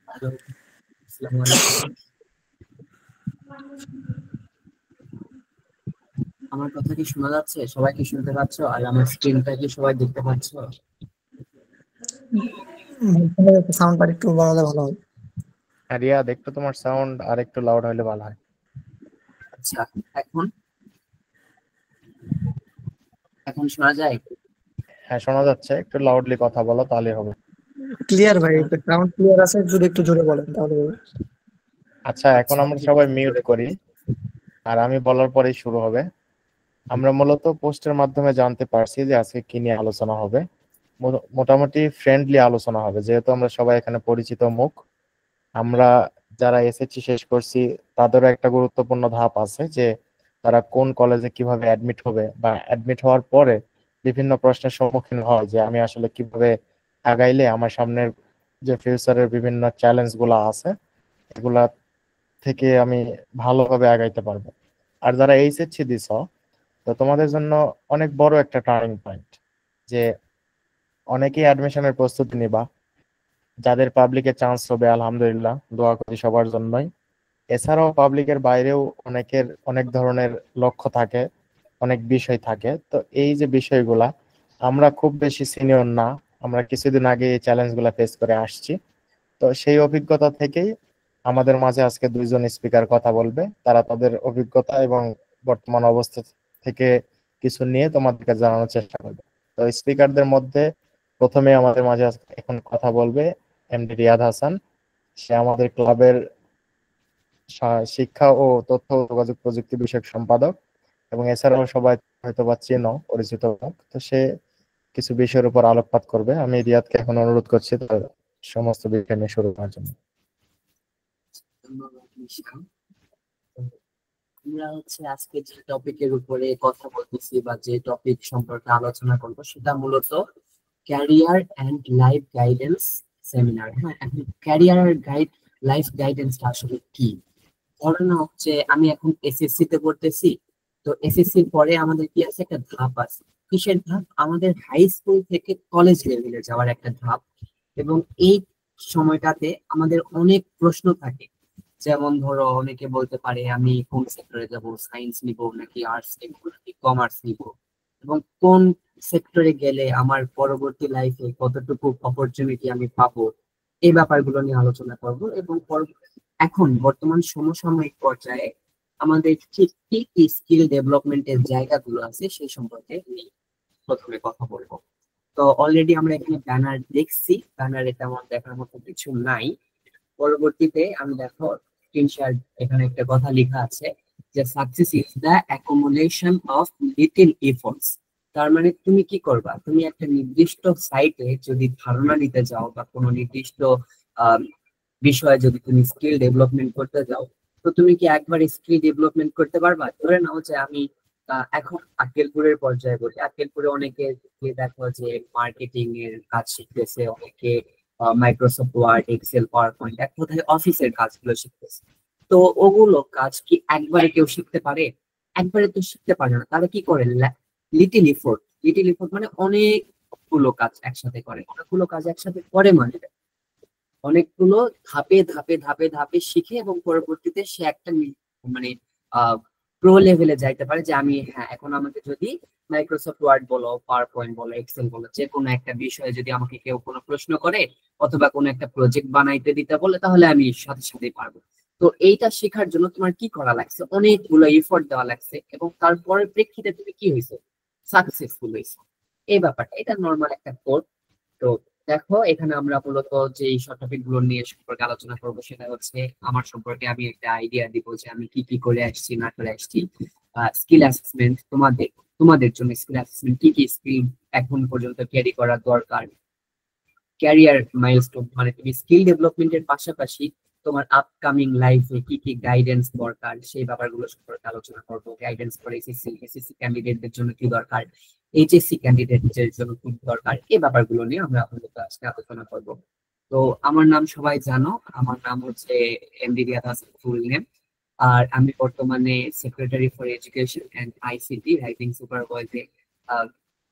Hello, আসসালামু আলাইকুম। আমার কথা কি শোনা যাচ্ছে? সবাই কি শুনতে পাচ্ছ? আর আমার স্ক্রিনটা কি সবাই দেখতে পাচ্ছ? সাউন্ডটা একটু বাড়ালে ভালো হয়। আর রিয়াদ, একটু তোমার সাউন্ড আর একটু লাউড হলে ভালো হয়। আচ্ছা, এখন এখন শোনা যায়? হ্যাঁ, শোনা যাচ্ছে। একটু লাউডলি কথা বলো, তাহলে হবে। ক্লিয়ার ভাই, সাউন্ড ক্লিয়ার আছে, যদি একটু জোরে বলেন তাহলে হবে। আচ্ছা, এখন আচ্ছা, আমরা ঠিক সবাই আছে, মিউট জোরে করি, আর আমি বলার পরেই শুরু হবে। আমরা মূলত পোস্টের মাধ্যমে জানতে পারছি যে আজকে কি নিয়ে আলোচনা হবে। মোটামুটি ফ্রেন্ডলি আলোচনা হবে, যেহেতু আমরা সবাই এখানে পরিচিত মুখ। আমরা যারা এসএসসি শেষ করছি, তাদেরও একটা গুরুত্বপূর্ণ ধাপ আছে যে তারা কোন কলেজে কিভাবে অ্যাডমিট হবে, বা অ্যাডমিট হওয়ার পরে বিভিন্ন প্রশ্নের সম্মুখীন হয় যে আমি আসলে কিভাবে আগাইলে আমার সামনের যে ফিউচারের বিভিন্ন চ্যালেঞ্জ গুলা আছে এগুলা থেকে আমি ভালোভাবে আগাইতে পারবো। আর যারা এইচএসসি দিছ, তো তোমাদের জন্য অনেক বড় একটা টার্নিং পয়েন্ট, যে অনেকেই অ্যাডমিশনের প্রস্তুতি নিবা। যাদের পাবলিকে চান্স হবে, আলহামদুলিল্লাহ, দোয়া করি সবার জন্যই। এছাড়াও পাবলিকের বাইরেও অনেকের অনেক ধরনের লক্ষ্য থাকে, অনেক বিষয় থাকে। তো এই যে বিষয়গুলা, আমরা খুব বেশি সিনিয়র না, আমরা কিছুদিন আগে এই চ্যালেঞ্জগুলা ফেস করে আসছি। তো সেই অভিজ্ঞতা থেকেই আমাদের মাঝে আজকে দুইজন স্পিকার কথা বলবে। তারা তাদের অভিজ্ঞতা এবং বর্তমান অবস্থা থেকে কিছু নিয়ে তোমাদেরকে জানানোর চেষ্টা করবে। তো স্পিকারদের মধ্যে প্রথমে আমাদের মাঝে এখন কথা বলবে এমডি রিয়াদ হাসান। সে আমাদের ক্লাবের শিক্ষা ও তথ্য ও যোগাযোগ প্রযুক্তি বিষয়ক সম্পাদক, এবং এছাড়াও সবাই হয়তো বা চেনো, পরিচিত মুখ। তো সে কিছু বিষয়ের উপর আলোকপাত করবে। আমি রিয়াদকে এখন অনুরোধ করছি তার সমস্ত বিষয় নিয়ে শুরু করার জন্য। ধন্যবাদ, নিশান। তো আমরা আজকে যে টপিকের উপরে কথা বলতেছি বা যে টপিক সম্পর্কে আলোচনা করব সেটা মূলত career and life guidance seminar. হ্যাঁ, এখন ক্যারিয়ার গাইড লাইফ গাইডেন্সটা আসলে কি? ধরো না, আমি এখন এসএসসি তে পড়তেছি। তো এসএসসির পরে আমাদের কি আছে, একটা ধাপ আছে। কিসের ধাপ? আমাদের হাই স্কুল থেকে কলেজ লেভেলে যাওয়ার একটা ধাপ। এবং এই সময়টাতে আমাদের অনেক প্রশ্ন থাকে। যেমন ধরো, অনেকে বলতে পারে আমি কোন সেক্টরে যাব, সায়েন্স নিব নাকি আর্টস নিব নাকি কমার্স নিব, এবং কোন সেক্টরে গেলে আমার পরবর্তী লাইফে কতটুকু অপরচুনিটি আমি পাবো। এই ব্যাপারগুলো নিয়ে আলোচনা করব। এবং এখন বর্তমান সমসাময়িক পর্যায়ে আমাদের ঠিক কি কি স্কিল ডেভেলপমেন্টের জায়গাগুলো আছে সেই সম্পর্কে আমি প্রথমে কথা বলবো। তো অলরেডি আমরা এখানে ব্যানার দেখছি, ব্যানারে তেমন দেখার মতো কিছু নাই। পরবর্তীতে আমি দেখো, স্ক্রিনশট, এখানে একটা কথা লেখা আছে যে success is the accumulation of little efforts. তার মানে তুমি কি করবা, তুমি একটা নির্দিষ্ট সাইটে যদি ধারণা নিতে যাও বা কোনো নির্দিষ্ট আহ, বিষয়ে যদি তুমি স্কিল ডেভেলপমেন্ট করতে যাও, তো তুমি কি একবার স্কিল ডেভেলপমেন্ট করতে পারবা? ধরে নাও যে আমি এখন আক্কেলপুরের পর্যায়ে বলি, আক্কেলপুরে অনেকে দেখো যে মার্কেটিং এর কাজ শিখতেছে, অনেকে Microsoft Word, Excel, PowerPoint, এক কথায় অফিসের কাজগুলো শিখতেছে। তো ওগুলো কাজ কি একবারে কেউ শিখতে পারে? একবারে তো শিখতে পারে না। তারা কি করে? Little effort. লিটিল এফোর্ট মানে অনেকগুলো কাজ একসাথে করে, অনেকগুলো কাজ একসাথে করে, মানে অনেকগুলো ধাপে ধাপে ধাপে ধাপে শিখে, এবং পরবর্তীতে সে একটা মানে প্রো লেভেলে যাইতে পারে। যে আমি, হ্যাঁ, এখন আমাকে যদি মাইক্রোসফট ওয়ার্ড বলো, পাওয়ার পয়েন্ট বলো, এক্সেল বলো, যে কোনো একটা বিষয়ে যদি আমাকে কেউ কোনো প্রশ্ন করে অথবা কোনো একটা প্রজেক্ট বানাইতে দিতে বলে, তাহলে আমি সাথে সাথেই পারবো। তো এইটা শেখার জন্য তোমার কি করা লাগছে? অনেকগুলো এফোর্ট দেওয়া লাগছে, এবং তারপরের প্রেক্ষিতে তুমি কি হয়েছে? সাকসেসফুল হয়েছে। এই ব্যাপারটা, এটা নর্মাল একটা কোড। তো দেখো, এখানে আমরা মূলত যে শর্ট টপিক গুলো নিয়ে সম্পর্কে আলোচনা করবো সেটা হচ্ছে আমার সম্পর্কে আমি একটা আইডিয়া দিব যে আমি কি কি করে আসছি না করে আসছি। স্কিল অ্যাসেসমেন্ট, তোমাদের তোমাদের জন্য স্কিল অ্যাসেসমেন্ট, কি কি স্কিল এখন পর্যন্ত ক্যারি করা দরকার। ক্যারিয়ার মাইলস্টোন, মানে তুমি স্কিল ডেভেলপমেন্টের পাশাপাশি তোমার আপকামিং লাইফে কি কি গাইডেন্স দরকার, সেই ব্যাপারগুলো সম্পর্কে আলোচনা করবো। গাইডেন্স ফর এসএসসি ক্যান্ডিডেটদের জন্য কি দরকার, এইচএসসি ক্যান্ডিডেটদের জন্য কি দরকার, এই ব্যাপারগুলো নিয়ে আমরা আপাতত আজকে আলোচনা করব। তো আমার নাম সবাই জানো, আমার নাম MD Riyad Hasan, full name. আর আমি বর্তমানে secretary for education and ICT writing সুপারভাইজে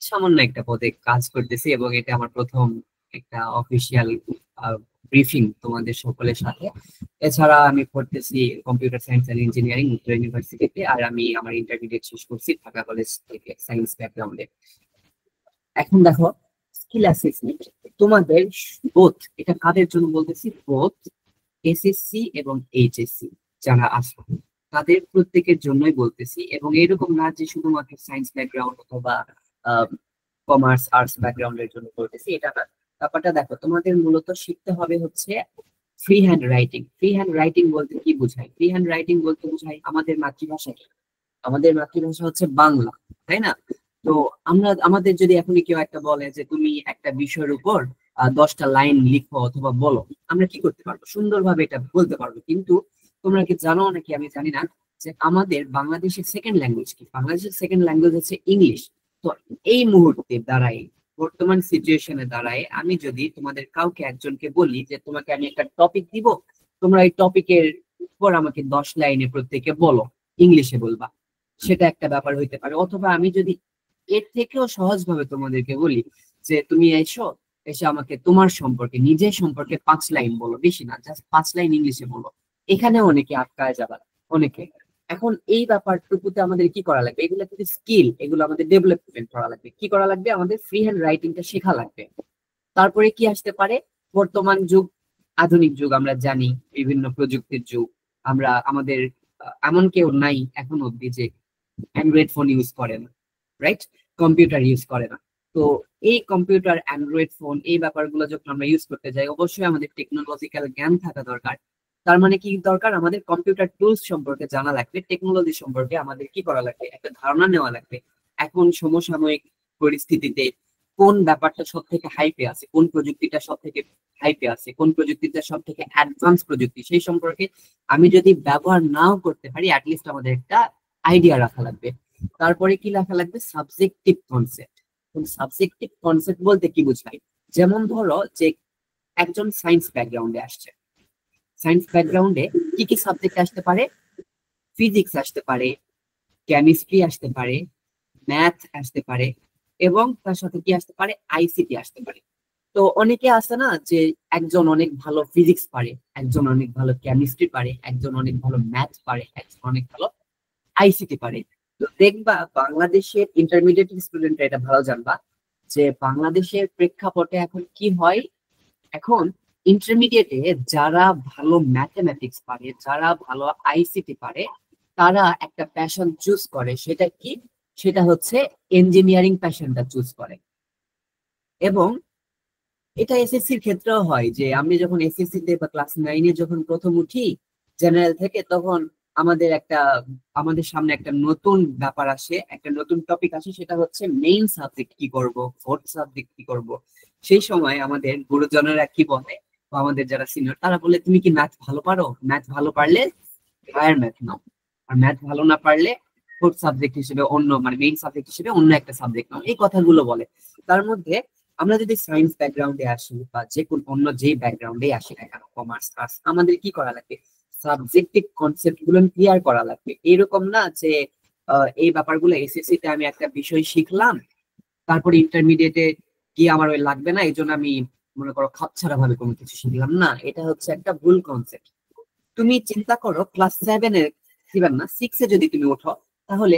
সামান্য একটা পদে কাজ করতেছি, এবং এটা আমার প্রথম একটা অফিসিয়াল ব্রিফিং তোমাদের সকলের সাথে। এছাড়া আমি পড়তেছি computer science and engineering Uttara ইউনিভার্সিটিতে, আর আমি আমার ইন্টারমিডিয়েট শেষ করছি ঢাকা কলেজ থেকে সায়েন্স ব্যাকগ্রাউন্ডে। এখন দেখো স্কিল অ্যাসেসমেন্ট তোমাদের বোথ, এটা কাদের জন্য বলতেছি, বোথ এসএসসি এবং এইচএসসি যারা আছে তাদের প্রত্যেকের জন্যই বলতেছি। এবং এরকম না যে শুধুমাত্র সায়েন্স ব্যাকগ্রাউন্ড অথবা কমার্স আর্টস ব্যাকগ্রাউন্ডের জন্য বলতেছি, এটা না। ব্যাপারটা দেখো, তোমাদের মূলত শিখতে হবে হচ্ছে free hand writing. Free hand writing বলতে কি বোঝায়? ফ্রি হ্যান্ড রাইটিং বলতে বোঝায় আমাদের মাতৃভাষা কি? আমাদের মাতৃভাষা হচ্ছে বাংলা, তাই না? তো আমাদের যদি এখনই কেউ একটা বলে যে তুমি একটা বিষয়ের উপর 10টা লাইন লিখো অথবা বলো, আমরা কি করতে পারবো? সুন্দরভাবে এটা বলতে পারবো। কিন্তু তোমরা কি জানো নাকি আমি জানি না যে আমাদের বাংলাদেশের সেকেন্ড ল্যাঙ্গুয়েজ কি? বাংলাদেশের সেকেন্ড ল্যাঙ্গুয়েজ হচ্ছে ইংলিশ। তো এই মুহূর্তে দাঁড়ায়, বর্তমান সিচুয়েশনে দাঁড়ায়, আমি যদি তোমাদের কাউকে একজনকে বলি যে তোমাকে আমি একটা টপিক দিব, তোমরা এই টপিকের উপর আমাকে 10 লাইনে প্রত্যেকে বলো, ইংলিশে বলবা, সেটা একটা ব্যাপার হইতে পারে। অথবা আমি যদি এর থেকেও সহজভাবে তোমাদেরকে বলি যে তুমি এসে আমাকে তোমার সম্পর্কে, নিজের সম্পর্কে 5 লাইন বলো, বেশি না, জাস্ট 5 লাইন ইংলিশে বলো, এখানে অনেকে আটকায় যাবার, অনেকে। এখন এই ব্যাপারটুকুতে আমাদের কি করা লাগবে? এগুলো কিন্তু স্কিল, এগুলো আমাদের ডেভেলপমেন্ট করা লাগবে। কি করা লাগবে? আমাদের ফ্রি হ্যান্ড রাইটিংটা শেখা লাগবে। তারপরে কি আসতে পারে? বর্তমান যুগ, আধুনিক যুগ, আমরা জানি বিভিন্ন প্রযুক্তির যুগ। আমাদের এমন কেউ নাই এখন অব্দি যে অ্যান্ড্রয়েড ফোন ইউজ করে না, রাইট? কম্পিউটার ইউজ করে না। তো এই কম্পিউটার, অ্যান্ড্রয়েড ফোন, এই ব্যাপারগুলো যখন আমরা ইউজ করতে যাই, অবশ্যই আমাদের টেকনোলজিক্যাল জ্ঞান থাকা দরকার। তার মানে কি দরকার? আমাদের কম্পিউটার টুলস সম্পর্কে জানা লাগবে, টেকনোলজি সম্পর্কে আমাদের কি করা লাগবে, একটা ধারণা নেওয়া লাগবে। এখন সমসাময়িক পরিস্থিতিতে কোন ব্যাপারটা সব থেকে হাইপে আছে, কোন প্রযুক্তিটা সব থেকে হাইপে আছে, কোন প্রযুক্তিটা সব থেকে অ্যাডভান্স প্রযুক্তি, সেই সম্পর্কে আমি যদি ব্যবহার নাও করতে পারি, অ্যাটলিস্ট আমাদের একটা আইডিয়া রাখা লাগবে। তারপরে কি রাখা লাগবে? Subjective concept. সাবজেক্টিভ কনসেপ্ট বলতে কি বোঝায়? যেমন ধরো যে একজন সায়েন্স ব্যাকগ্রাউন্ডে আসছে, সায়েন্স ব্যাকগ্রাউন্ডে কি কি সাবজেক্ট আসতে পারে? ফিজিক্স আসতে পারে, কেমিস্ট্রি আসতে পারে, ম্যাথ আসতে পারে, এবং তার সাথে কি আসতে পারে? আইসিটি আসতে পারে। তো অনেকে আছে না যে একজন অনেক ভালো ফিজিক্স পারে, একজন অনেক ভালো কেমিস্ট্রি পারে, একজন অনেক ভালো ম্যাথ পারে, একজন অনেক ভালো আইসিটি পারে। তো দেখবা বাংলাদেশের ইন্টারমিডিয়েট স্টুডেন্টরা এটা ভালো জানবা যে বাংলাদেশের প্রেক্ষাপটে এখন কি হয়। এখন ইন্টারমিডিয়েটে যারা ভালো ম্যাথমেটিক্স পারে, যারা ভালো আইসিটি পারে, তারা একটা প্যাশন চুজ করে। সেটা কি? সেটা হচ্ছে ইঞ্জিনিয়ারিং প্যাশনটা চুজ করে। এবং এটা এসএসসির ক্ষেত্রেও হয় যে আমি যখন এসএসসি তে বা ক্লাস 9-এ যখন প্রথম উঠি জেনারেল থেকে, তখন আমাদের সামনে একটা নতুন ব্যাপার আসে, একটা নতুন টপিক আসে, সেটা হচ্ছে মেইন সাবজেক্ট কি করব, ফোর্থ সাবজেক্ট কি করব। সেই সময় আমাদের গুরুজনেরা কি বলে, বা আমাদের যারা সিনিয়র তারা বলে, তুমি কি ম্যাথ ভালো পারো? ম্যাথ ভালো পারলে হায়ার ম্যাথ নাও, আর ম্যাথ ভালো না পারলে ফোর্থ সাবজেক্ট হিসেবে অন্য, মানে মেইন সাবজেক্ট হিসেবে অন্য একটা সাবজেক্ট নাও। এই কথাগুলো বলে। তার মধ্যে আমরা যদি সায়েন্স ব্যাকগ্রাউন্ডে আসি বা যে কোন অন্য যে ব্যাকগ্রাউন্ডে আসি না কেন, কমার্স আর্টস, আমাদের কি করা লাগবে? সাবজেক্টিভ কনসেপ্ট গুলো ক্লিয়ার করা লাগবে। এরকম না যে এই ব্যাপারগুলো এসএসসি তে আমি একটা বিষয় শিখলাম, তারপরে ইন্টারমিডিয়েটে কি আমার ওই লাগবে না, এই জন্য আমি মনে করো খাপছাড়া ভাবে কোনো কিছু শিখলাম না। এটা হচ্ছে একটা ভুল কনসেপ্ট। তুমি চিন্তা করো ক্লাস 7-এ, 7 না 6-এ যদি তুমি ওঠো, তাহলে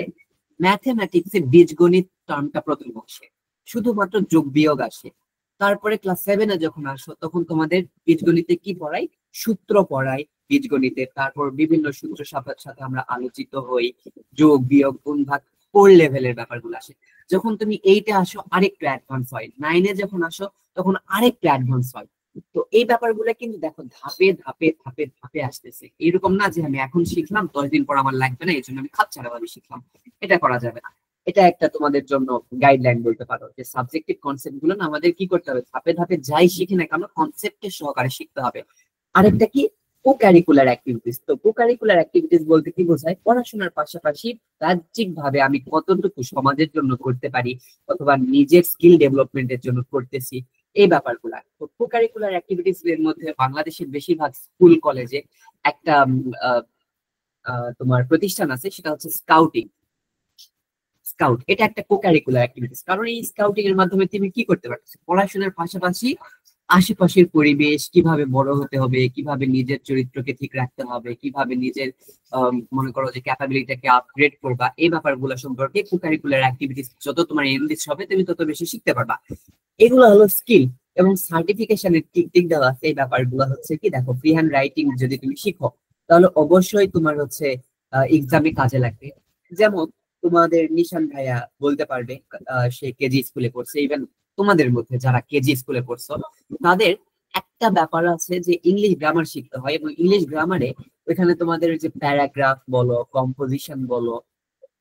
ম্যাথমেটিক্সে বীজগণিত টার্মটা প্রথম আসে, শুধুমাত্র যোগ বিয়োগ আসে। তারপরে ক্লাস 7-এ যখন আসো, তখন তোমাদের বীজগণিতে কি পড়াই? সূত্র পড়াই বীজগণিতে। তারপর বিভিন্ন সূত্র সাথে সাথে আমরা আলোচিত হই, যোগ বিয়োগ গুণ ভাগ কোর লেভেলের ব্যাপারগুলো আসে। যখন তুমি 8-এ আসো আরেকটু অ্যাডভান্স হয়, 9-এ যখন আসো তখন আরেকটু অ্যাডভান্স হয়। তো এই ব্যাপারগুলো কিন্তু দেখো ধাপে ধাপে ধাপে ধাপে আসতেছে। এরকম না যে আমি এখন শিখলাম 10 দিন পর আমার লাগবে না, এই জন্য আমি খাপছাড়া ভাবে শিখলাম। এটা করা যাবে না। এটা একটা তোমাদের জন্য গাইডলাইন বলতে পারো যে সাবজেক্টিভ কনসেপ্ট গুলো না আমাদের কি করতে হবে, ধাপে ধাপে যাই শিখি না কেন কনসেপ্টের সহকারে শিখতে হবে। আরেকটা কি? কো-কারিকুলার অ্যাক্টিভিটিস। তো কো-কারিকুলার অ্যাক্টিভিটিস বলতে কি বোঝায়? পড়াশোনার পাশাপাশি বাহ্যিক ভাবে আমি কতটুকু সমাজের জন্য করতে পারি, অথবা নিজের স্কিল ডেভেলপমেন্টের জন্য করতেছি, এই ব্যাপারগুলা। তো কো-কারিকুলার অ্যাক্টিভিটিস এর মধ্যে বাংলাদেশের বেশিরভাগ স্কুল কলেজে একটা তোমার প্রতিষ্ঠান আছে, সেটা হচ্ছে স্কাউটিং। স্কাউট এটা একটা কো-কারিকুলার অ্যাক্টিভিটিস। কারণ এই স্কাউটিং এর মাধ্যমে তুমি কি করতে পারছো? পড়াশোনার পাশাপাশি আশেপাশের পরিবেশ, কিভাবে বড় হতে হবে, কিভাবে নিজের চরিত্রকে ঠিক রাখতে হবে, কিভাবে নিজের মনে করো যে ক্যাপাবিলিটিকে আপগ্রেড করবা, এই ব্যাপারগুলো সম্পর্কে কোকারিকুলার অ্যাক্টিভিটিস যত তোমার এনরিচ হবে তুমি তত বেশি শিখতে পারবা। এগুলো হলো স্কিল। এবং সার্টিফিকেশনের টিক টিক দেওয়া আছে এই ব্যাপারগুলো হচ্ছে কি, দেখো ফ্রি হ্যান্ড রাইটিং যদি তুমি শিখো তাহলে অবশ্যই তোমার হচ্ছে এক্সামে কাজে লাগবে। যেমন তোমাদের নিশান ভাইয়া বলতে পারবে, সে কেজি স্কুলে পড়ছে, ইভেন তোমাদের মধ্যে যারা কেজি স্কুলে পড়ছো তাদের একটা ব্যাপার আছে যে ইংলিশ গ্রামার শিখতে হয়, এবং ইংলিশ গ্রামারে ওইখানে তোমাদের যে প্যারাগ্রাফ বলো, কম্পোজিশন বলো,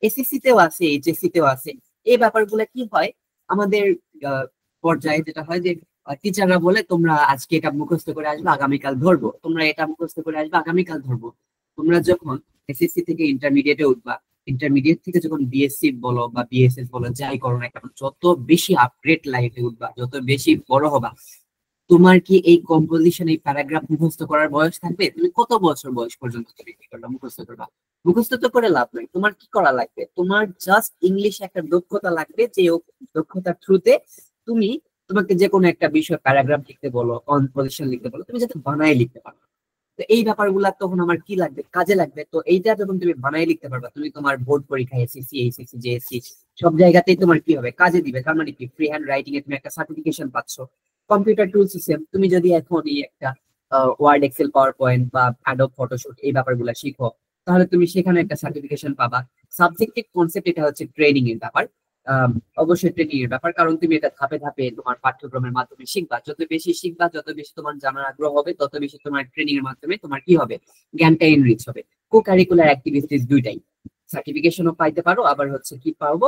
এসএসসি তেও আছে, এইচএসসি তেও আছে। এই ব্যাপারগুলো কি হয় আমাদের পর্যায়ে যেটা হয় যে টিচাররা বলে তোমরা আজকে এটা মুখস্থ করে আসবে, আগামীকাল ধরবো, তোমরা এটা মুখস্থ করে আসবে, আগামীকাল ধরবো। তোমরা যখন এসএসসি থেকে ইন্টারমিডিয়েটে উঠবা, ইন্টারমিডিয়েট থেকে যখন বিএসসি বলো বা বিএসএস বলো, যাই করো না কেন, যত বেশি আপগ্রেড লাইফে উঠবা, যত বেশি বড় হবা, তোমার কি এই কম্পোজিশন, এই প্যারাগ্রাফ মুখস্থ করার বয়স থাকবে? তুমি কত বছর বয়স পর্যন্ত তুমি কি করবা? মুখস্থ করবা? মুখস্থ তো করে লাভ নাই। তোমার কি করা লাগবে? তোমার জাস্ট ইংলিশে একটা দক্ষতা লাগবে, যে দক্ষতার থ্রুতে তুমি, তোমাকে যে কোনো একটা বিষয় প্যারাগ্রাফ লিখতে বলো, কম্পোজিশন লিখতে বলো, তুমি যাতে বানায় লিখতে পারো। তো এই ব্যাপারগুলা তখন আমার কি লাগবে? কাজে লাগবে। তো এইটা যখন তুমি বানায় লিখতে পারবা, তুমি তোমার বোর্ড পরীক্ষা, এসএসসি, এইচএসসি, জেএসসি, সব জায়গাতেই তোমার কি হবে? কাজে দিবে। তার মানে কি, ফ্রি হ্যান্ড রাইটিং এ তুমি একটা সার্টিফিকেশন পাচ্ছ। কম্পিউটার টুল সিস্টেম, তুমি যদি এখন এই একটা ওয়ার্ড, এক্সেল, পাওয়ার পয়েন্ট বা অ্যাডোব ফটোশুট এই ব্যাপারগুলো শিখো, তাহলে তুমি সেখানে একটা সার্টিফিকেশন পাবা। সাবজেক্টিভ কনসেপ্ট, এটা হচ্ছে ট্রেনিং এর ব্যাপার। অবশ্যই ট্রেনিং এর ব্যাপার, কারণ তুমি এটা ধাপে ধাপে তোমার পাঠ্যক্রমের মাধ্যমে শিখবা। যত বেশি শিখবা, যত বেশি তোমার জানার আগ্রহ হবে, তত বেশি তোমার ট্রেনিং এর মাধ্যমে তোমার কি হবে? জ্ঞানটা এনরিচ হবে। কো কারিকুলার অ্যাক্টিভিটিস দুইটাই, সার্টিফিকেশনও পাইতে পারো, আবার হচ্ছে কি পাবো,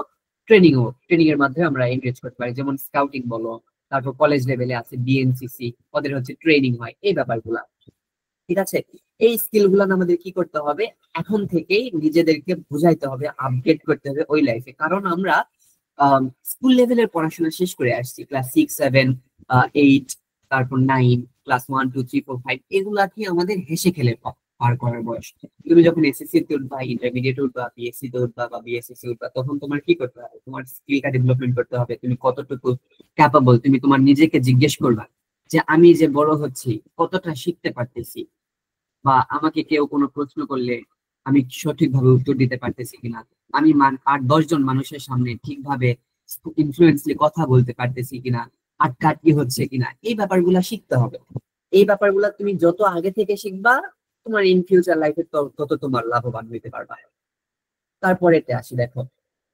ট্রেনিংও, ট্রেনিং এর মাধ্যমে আমরা এনরিচ করতে পারি। যেমন স্কাউটিং বলো, তারপর কলেজ লেভেলে আছে বিএনসিসি, ওদের হচ্ছে ট্রেনিং হয়, এই ব্যাপারগুলা। ঠিক আছে? এই স্কিল গুলো আমাদের কি করতে হবে? এখন থেকেই নিজেদেরকে বুঝাইতে হবে, আপডেট করতে হবে ওই লাইফে। কারণ আমরা স্কুল লেভেলের পড়াশোনা শেষ করে আসছি, ক্লাস 6, 7, 8, তারপর 9, ক্লাস 1, 2, 3, 4, 5, এগুলা কি আমাদের হেসে খেলে পার করার বয়স। তুমি যখন এসএসসি তে উঠবা, ইন্টারমিডিয়েট উঠবা, বিএসসি তে উঠবা বা বিএসএসসি উঠবা, তখন তোমার কি করতে হবে? তোমার স্কিলটা ডেভেলপমেন্ট করতে হবে। তুমি কতটুকু ক্যাপাবল, তুমি তোমার নিজেকে জিজ্ঞেস করবা যে আমি যে বড় হচ্ছি কতটা শিখতে পারতেছি, বা আমাকে কেউ কোনো প্রশ্ন করলে আমি সঠিকভাবে উত্তর দিতে পারতেছি কিনা, আমি 8-10 জন মানুষের সামনে ঠিকভাবে ইনফ্লুয়েন্সলি কথা বলতে পারতেছি কিনা, আটকাটকি হচ্ছে কিনা, এই ব্যাপারগুলা শিখতে হবে। এই ব্যাপারগুলা তুমি যত আগে থেকে শিখবা, তোমার ইন ফিউচার লাইফে তত তোমার লাভবান হইতে পারবা। তারপরে আসি, দেখো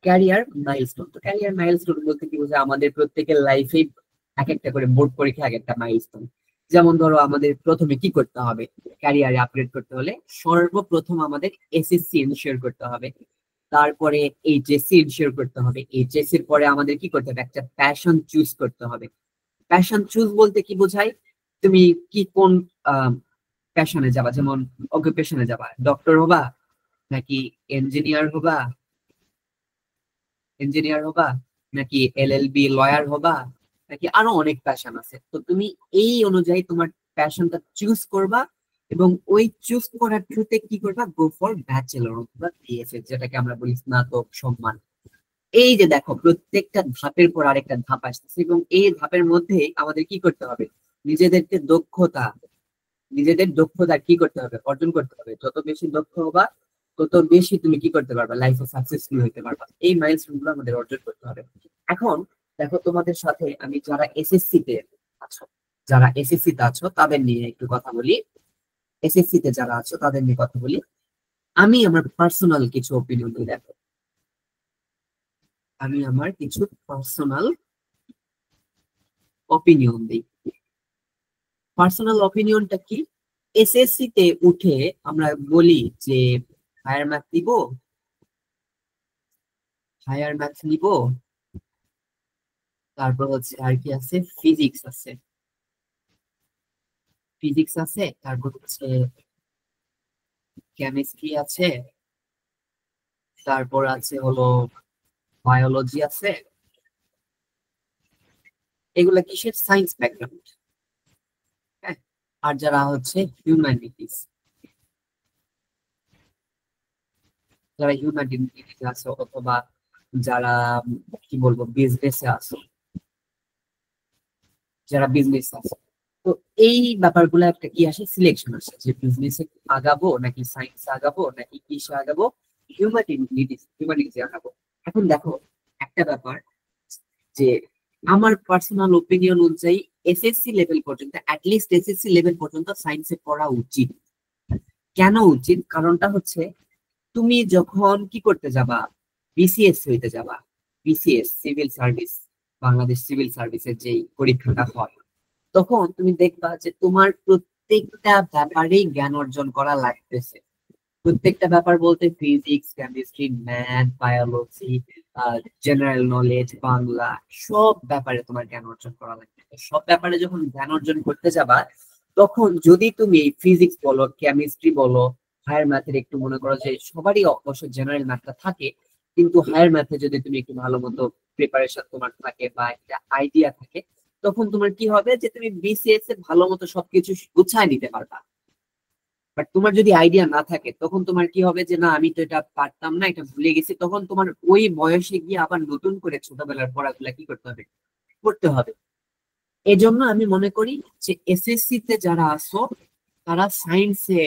ক্যারিয়ার মাইলস্টোন। তো ক্যারিয়ার মাইলস্টোন বলতে কি বোঝায়? আমাদের প্রত্যেকের লাইফে এক একটা করে বোর্ড পরীক্ষা এক একটা মাইলস্টোন। যেমন ধরো আমাদের প্রথমে কি করতে হবে ক্যারিয়ারে আপগ্রেড করতে হলে? সর্বপ্রথম আমাদের এসএসসি ইনশিওর করতে হবে, তারপরে এইচএসসি ইনশিওর করতে হবে, এইচএসসি এর পরে আমাদের কি করতে হবে? একটা প্যাশন চুজ করতে হবে। প্যাশন চুজ বলতে কি বোঝায়? তুমি কি কোন প্যাশনে যাবা? যেমন অকুপেশনে যাবা, ডক্টর হবা নাকি ইঞ্জিনিয়ার হবা, নাকি এলএলবি লয়ার হবা, নাকি আরো অনেক প্যাশন আছে। তো তুমি এই অনুযায়ী তোমার প্যাশনটা চুজ করবা, এবং ওই চুজ করার থ্রুতে কি করবা? গো ফর ব্যাচেলর অথবা বিএসএস, যেটাকে আমরা বলি স্নাতক সম্মান। এই যে দেখো, প্রত্যেকটা ধাপের পর আরেকটা ধাপ আসতেছে, এবং এই ধাপের মধ্যে আমাদের কি করতে হবে? নিজেদেরকে নিজেদের দক্ষতা কি করতে হবে? অর্জন করতে হবে। যত বেশি দক্ষ হবা, তত বেশি তুমি কি করতে পারবা? লাইফে সাকসেসফুল হতে পারবা। এই মাইলস্টোন গুলো আমাদের অর্জন করতে হবে। এখন দেখো, তোমাদের সাথে আমি যারা এসএসসি তে আছো তাদের নিয়ে একটু কথা বলি। এসএসসি তে যারা আছো তাদের নিয়ে কথা বলি। আমি আমার পার্সোনাল কিছু ওপিনিয়ন দিই। দেখো, আমি আমার কিছু পার্সোনাল ওপিনিয়ন দিই। পার্সোনাল অপিনিয়নটা কি? এসএসসি তে উঠে আমরা বলি যে হায়ার ম্যাথ নিব, তারপর হচ্ছে আর কি আছে, ফিজিক্স আছে, তারপর হচ্ছে কেমিস্ট্রি আছে, তারপর আছে হলো বায়োলজি আছে। এগুলা কিসের? Science background. হ্যাঁ, আর যারা হচ্ছে হিউম্যানিটিস, আছে, অথবা যারা কি বলবো বিজনেসে আছে, যারা বিজনেস আছে, তো এই ব্যাপারগুলো একটা কি আসে, সিলেকশন আসে যে বিজনেসে আগাবো নাকি সায়েন্স আগাবো নাকি কিসে আগাবো, হিউম্যানিটিসে আগাবো। এখন দেখো একটা ব্যাপার, যে আমার পার্সোনাল ওপিনিয়ন অনুযায়ী এসএসসি লেভেল পর্যন্ত, অ্যাটলিস্ট এসএসসি লেভেল পর্যন্ত সায়েন্সে পড়া উচিত। কেন উচিত? কারণটা হচ্ছে তুমি যখন কি করতে যাবা, বিসিএস হইতে যাবা, BCS civil service, Bangladesh civil সার্ভিসের যে পরীক্ষাটা হয়, তখন তুমি দেখবা যে তোমার প্রত্যেকটা ব্যাপারেই জ্ঞান অর্জন করা লাগতেছে। প্রত্যেকটা ব্যাপার বলতে physics, chemistry, math, biology, general knowledge, Bangla, সব ব্যাপারে তোমার জ্ঞান অর্জন করা লাগবে। তো সব ব্যাপারে যখন জ্ঞান অর্জন করতে যাবা, তখন যদি তুমি ফিজিক্স বলো, কেমিস্ট্রি বলো, হায়ার ম্যাথের একটু মনে করো যে সবারই অবশ্য জেনারেল ম্যাথটা থাকে, কিন্তু হায়ার ম্যাথে যদি তুমি একটু ভালো মতো প্রিপারেশন তোমার থাকে বা একটা আইডিয়া থাকে, তখন তোমার কি হবে যে তুমি বিসিএস এ ভালো মতো সবকিছু গুছায় নিতে পারবা। বাট তোমার যদি আইডিয়া না থাকে, তখন তোমার কি হবে যে না আমি তো এটা পারতাম না, এটা ভুলে গেছি, তখন তোমার ওই বয়সে গিয়ে আবার নতুন করে ছোটবেলার পড়াগুলা কি করতে হবে, করতে হবে। এজন্য আমি মনে করি যে এসএসসি তে যারা আসো, তারা সায়েন্সে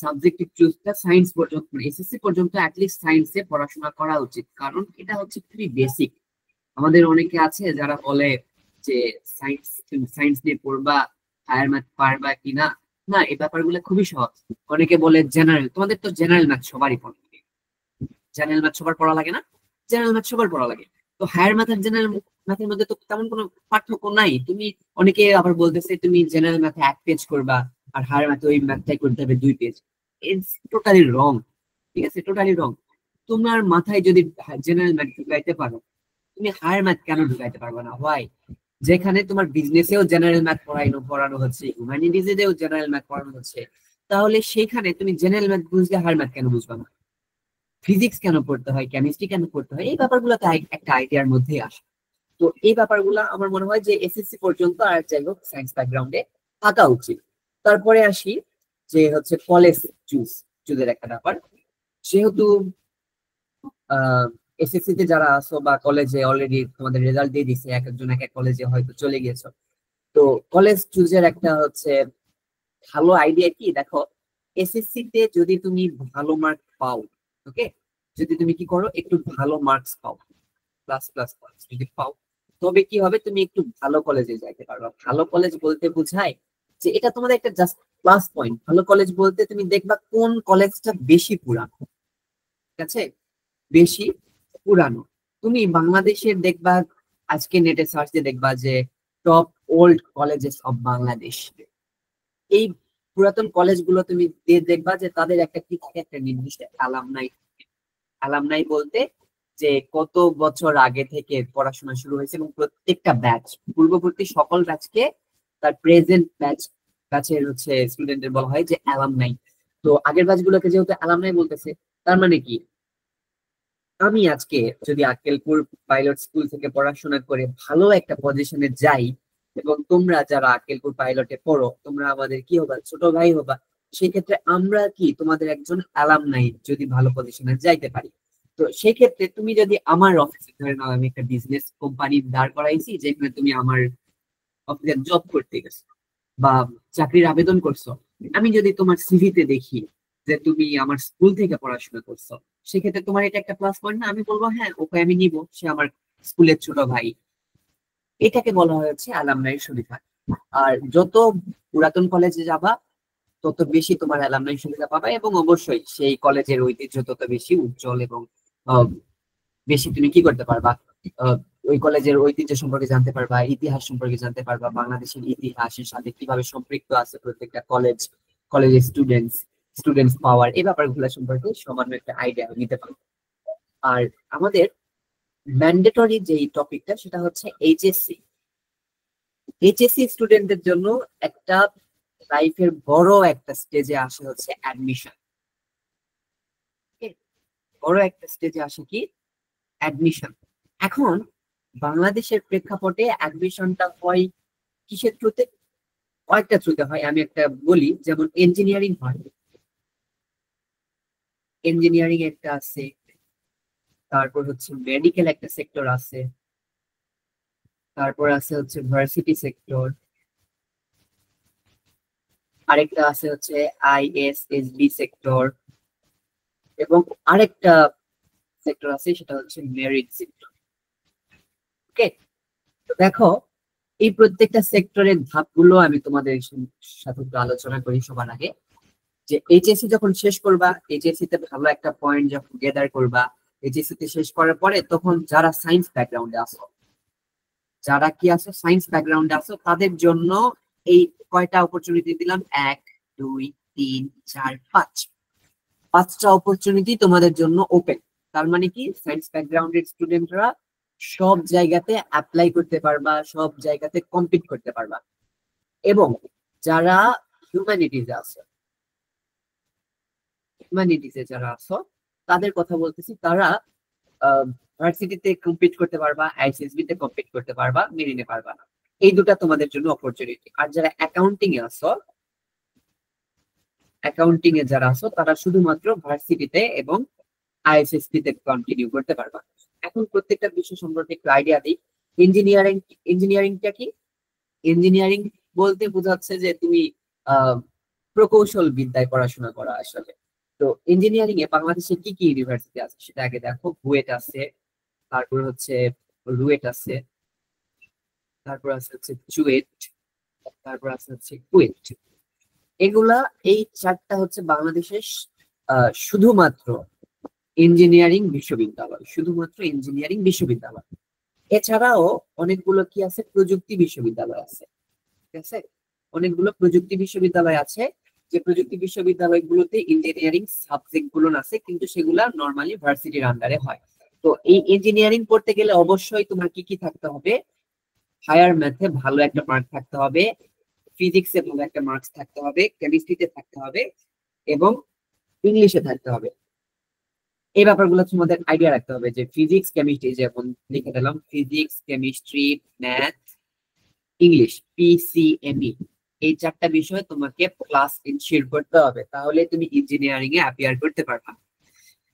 সাবজেক্টিভ চুজটা সায়েন্স পর্যন্ত, এসএসসি পর্যন্ত অ্যাটলিস্ট সায়েন্সে পড়াশোনা করা উচিত, কারণ এটা হচ্ছে খুবই বেসিক। আমাদের অনেকে আছে যারা বলে যে সায়েন্স, সায়েন্স নিয়ে পড়বা, হায়ার ম্যাথ পারবা কিনা। না, এই ব্যাপারগুলো খুবই সহজ। অনেকে বলে জেনারেল, তোমাদের তো জেনারেল ম্যাথ সবারই পড়া লাগে, জেনারেল ম্যাথ সবার পড়া লাগে না? জেনারেল ম্যাথ সবার পড়া লাগে। তো হায়ার ম্যাথ আর জেনারেল ম্যাথের মধ্যে তো তেমন কোনো পার্থক্য নাই। তুমি, অনেকে আবার বলতেছে তুমি জেনারেল ম্যাথে 1 পেজ করবা আর হায়ার ম্যাথে ওই ম্যাথটাই করতে হবে 2 পেজ। ইটস টোটালি রং। ঠিক আছে, টোটালি রং। তোমার মাথায় যদি জেনারেল ম্যাথ ঢুকাইতে পারো, তুমি হায়ার ম্যাথ কেন ঢুকাইতে পারবে না ভাই? যেখানে তোমার বিজনেসেও জেনারেল ম্যাথ পড়ানো হচ্ছে, হিউম্যানিটিজেও জেনারেল ম্যাথ পড়ানো হচ্ছে, তাহলে সেখানে তুমি জেনারেল ম্যাথ বুঝলে হায়ার ম্যাথ কেন বুঝবা না? ফিজিক্স কেন পড়তে হয়, কেমিস্ট্রি কেন পড়তে হয়, এই ব্যাপারগুলো তো একটা আইডিয়ার মধ্যেই আসে। তো এই ব্যাপারগুলো আমার মনে হয় যে এসএসসি পর্যন্ত, আর যাই হোক সায়েন্স ব্যাকগ্রাউন্ডে থাকা উচিত। তারপরে আসি যে হচ্ছে কলেজ চুজের একটা ব্যাপার। যেহেতু এসএসসি তে যারা আছো বা কলেজে অলরেডি তোমাদের রেজাল্ট দিয়ে দিছে, এক একজন এক এক কলেজে হয়তো চলে গিয়েছো, তো কলেজ চুজের একটা হচ্ছে ভালো আইডিয়া কি দেখো, এসএসসি তে যদি তুমি ভালো মার্ক পাও, ওকে, যদি তুমি কি করো একটু ভালো মার্কস পাও, প্লাস প্লাস প্লাস যদি পাও, তবে কি হবে, তুমি একটু ভালো কলেজে যাইতে পারবে। ভালো কলেজ বলতে বোঝায় যে এটা তোমাদের একটা জাস্ট প্লাস পয়েন্ট। ভালো কলেজ বলতে তুমি দেখবা কোন কলেজটা বেশি পুরানো, ঠিক আছে, বেশি পুরানো। তুমি বাংলাদেশের দেখবা, আজকে নেটে সার্চ দিয়ে দেখবা যে top old colleges of Bangladesh, এই পুরাতন কলেজগুলো তুমি দেখবা যে তাদের একটা কি থাকে, একটা নির্দিষ্ট অ্যালামনাই। অ্যালামনাই বলতে যে কত বছর আগে থেকে পড়াশোনা শুরু হয়েছে এবং প্রত্যেকটা ব্যাচ, পূর্ববর্তী সকল ব্যাচকে তার প্রেজেন্ট ব্যাচের হচ্ছে স্টুডেন্টদের বলা হয় যে অ্যালামনাই। তো আগের ব্যাচগুলোকে যেহেতু অ্যালামনাই বলতেছে, তার মানে কি, আমি আজকে যদি আক্কেলপুর পাইলট স্কুল থেকে পড়াশোনা করে ভালো একটা পজিশনে যাই, এবং তোমরা যারা আক্কেলপুর পাইলটে পড়ো, তোমরা আমাদের কি হবা, ছোট ভাই হবা, সেই ক্ষেত্রে আমরা কি তোমাদের একজন অ্যালামনাই যদি ভালো পজিশনে যাইতে পারি। তো সেই ক্ষেত্রে তুমি যদি আমার অফিসে, ধরে নাও আমি একটা বিজনেস কোম্পানি দাঁড় করাইছি যেখানে তুমি আমার অফিসে জব করতে গেছো বা চাকরির আবেদন করছো, আমি যদি তোমার সিভিতে দেখি যে তুমি আমার স্কুল থেকে পড়াশোনা করছো, সেক্ষেত্রে তোমার এটা একটা প্লাস পয়েন্ট না? আমি বলবো হ্যাঁ, ওকে আমি নিব, সে আমার স্কুলের ছোট ভাই। এটাকে বলা হয়েছে অ্যালামনাই সুবিধা। আর যত পুরাতন কলেজে যাবা, তত বেশি তোমার অ্যালামনাই সুবিধা পাবা, এবং অবশ্যই সেই কলেজের ঐতিহ্য তত বেশি উজ্জ্বল, এবং আহ, বেশি তুমি কি করতে পারবা, আহ, ওই কলেজের ঐতিহ্য সম্পর্কে জানতে পারবা, ইতিহাস সম্পর্কে জানতে পারবা, বাংলাদেশের ইতিহাসের সাথে কিভাবে সম্পৃক্ত আছে প্রত্যেকটা কলেজের স্টুডেন্টস পাওয়ার, এই ব্যাপারগুলো সম্পর্কে সামান্য একটা আইডিয়া নিতে পারবো। আর আমাদের ম্যান্ডেটরি যে টপিকটা, সেটা হচ্ছে এইচএসসি। এইচএসসি স্টুডেন্টদের জন্য একটা লাইফের বড় একটা স্টেজে আসে হচ্ছে অ্যাডমিশন। বড় একটা স্টেজে আসে কি, অ্যাডমিশন। এখন বাংলাদেশের প্রেক্ষাপটে অ্যাডমিশনটা হয় কিসের থ্রুতে, কয়েকটা থ্রুতে হয়। আমি একটা বলি, যেমন ইঞ্জিনিয়ারিং হয়, ইঞ্জিনিয়ারিং একটা আছে, তারপর হচ্ছে মেডিকেল একটা সেক্টর আছে, তারপর আছে হচ্ছে ভার্সিটি সেক্টর, আরেকটা আছে হচ্ছে আইএসএসবি সেক্টর, এবং আরেকটা সেক্টর আছে সেটা হচ্ছে মেরিট সেক্টর। ওকে, তো দেখো এই প্রত্যেকটা সেক্টরের ধাপগুলো আমি তোমাদের সাথে একটু আলোচনা করি সবার আগে। যে এইচএসসি যখন শেষ করবা, এইচএসসি তে ভালো একটা পয়েন্ট যখন গেদার করবা, এইচএসসি তে শেষ করার পরে তখন যারা সায়েন্স ব্যাকগ্রাউন্ডে আসো, যারা কি আছো সায়েন্স ব্যাকগ্রাউন্ডে আসো, তাদের জন্য এই কয়টা অপরচুনিটি দিলাম, 1 2 3 4 5, 5টা অপরচুনিটি তোমাদের জন্য ওপেন। তার মানে কি সায়েন্স ব্যাকগ্রাউন্ডের স্টুডেন্টরা সব জায়গাতে অ্যাপ্লাই করতে পারবা, সব জায়গাতে কম্পিট করতে পারবা। এবং যারা হিউম্যানিটিজে আছে, হিউম্যানিটিজে যারা আছো তাদের কথা বলতেছি, তারা ভার্সিটিতে কম্পিট করতে পারবা, আইসিএসবি তে কম্পিট করতে পারবা, মেরিনে পারবা না। এই দুটা তোমাদের জন্য অপরচুনিটি। আর যারা অ্যাকাউন্টিং এ আছো, অ্যাকাউন্টিং এ যারা আছো তারা শুধুমাত্র ভার্সিটিতে এবং আইএসএসবি তে কন্টিনিউ করতে পারবা। এখন প্রত্যেকটা বিষয় সম্পর্কে একটু আইডিয়া দিই। ইঞ্জিনিয়ারিং, ইঞ্জিনিয়ারিংটা কি? ইঞ্জিনিয়ারিং বলতে বোঝাচ্ছে যে তুমি প্রকৌশল বিদ্যায় পড়াশোনা করা আসলে। তো ইঞ্জিনিয়ারিং এ বাংলাদেশে কি কি ইউনিভার্সিটি আছে সেটা আগে দেখো। বুয়েট আছে, তারপর হচ্ছে রুয়েট আছে, তারপর আছে হচ্ছে চুয়েট, তারপর আছে হচ্ছে কুয়েট। এগুলা, এই চারটা হচ্ছে বাংলাদেশের শুধুমাত্র ইঞ্জিনিয়ারিং বিশ্ববিদ্যালয়, শুধুমাত্র ইঞ্জিনিয়ারিং বিশ্ববিদ্যালয়। এছাড়াও অনেকগুলো কি আছে, প্রযুক্তি বিশ্ববিদ্যালয় আছে। ঠিক আছে, অনেকগুলো প্রযুক্তি বিশ্ববিদ্যালয় আছে, যে প্রযুক্তি বিশ্ববিদ্যালয়গুলোতে ইঞ্জিনিয়ারিং সাবজেক্ট গুলো আছে, কিন্তু সেগুলা নর্মালি ভার্সিটির আন্ডারে হয়। তো এই ইঞ্জিনিয়ারিং পড়তে গেলে অবশ্যই তোমার কি কি থাকতে হবে, হায়ার ম্যাথে ভালো একটা মার্ক থাকতে হবে, ফিজিক্সে ভালো একটা মার্কস থাকতে হবে, কেমিস্ট্রিতে থাকতে হবে, এবং ইংলিশে থাকতে হবে। এই ব্যাপারগুলো তোমাদের আইডিয়া রাখতে হবে যে ফিজিক্স কেমিস্ট্রি, যেমন লিখে দিলাম ফিজিক্স কেমিস্ট্রি ম্যাথ ইংলিশ, পিসিএমই, এই চারটা বিষয় তোমাকে প্লাস ইনশিওর করতে হবে, তাহলে তুমি ইঞ্জিনিয়ারিং এ অ্যাপিয়ার করতে পারবা।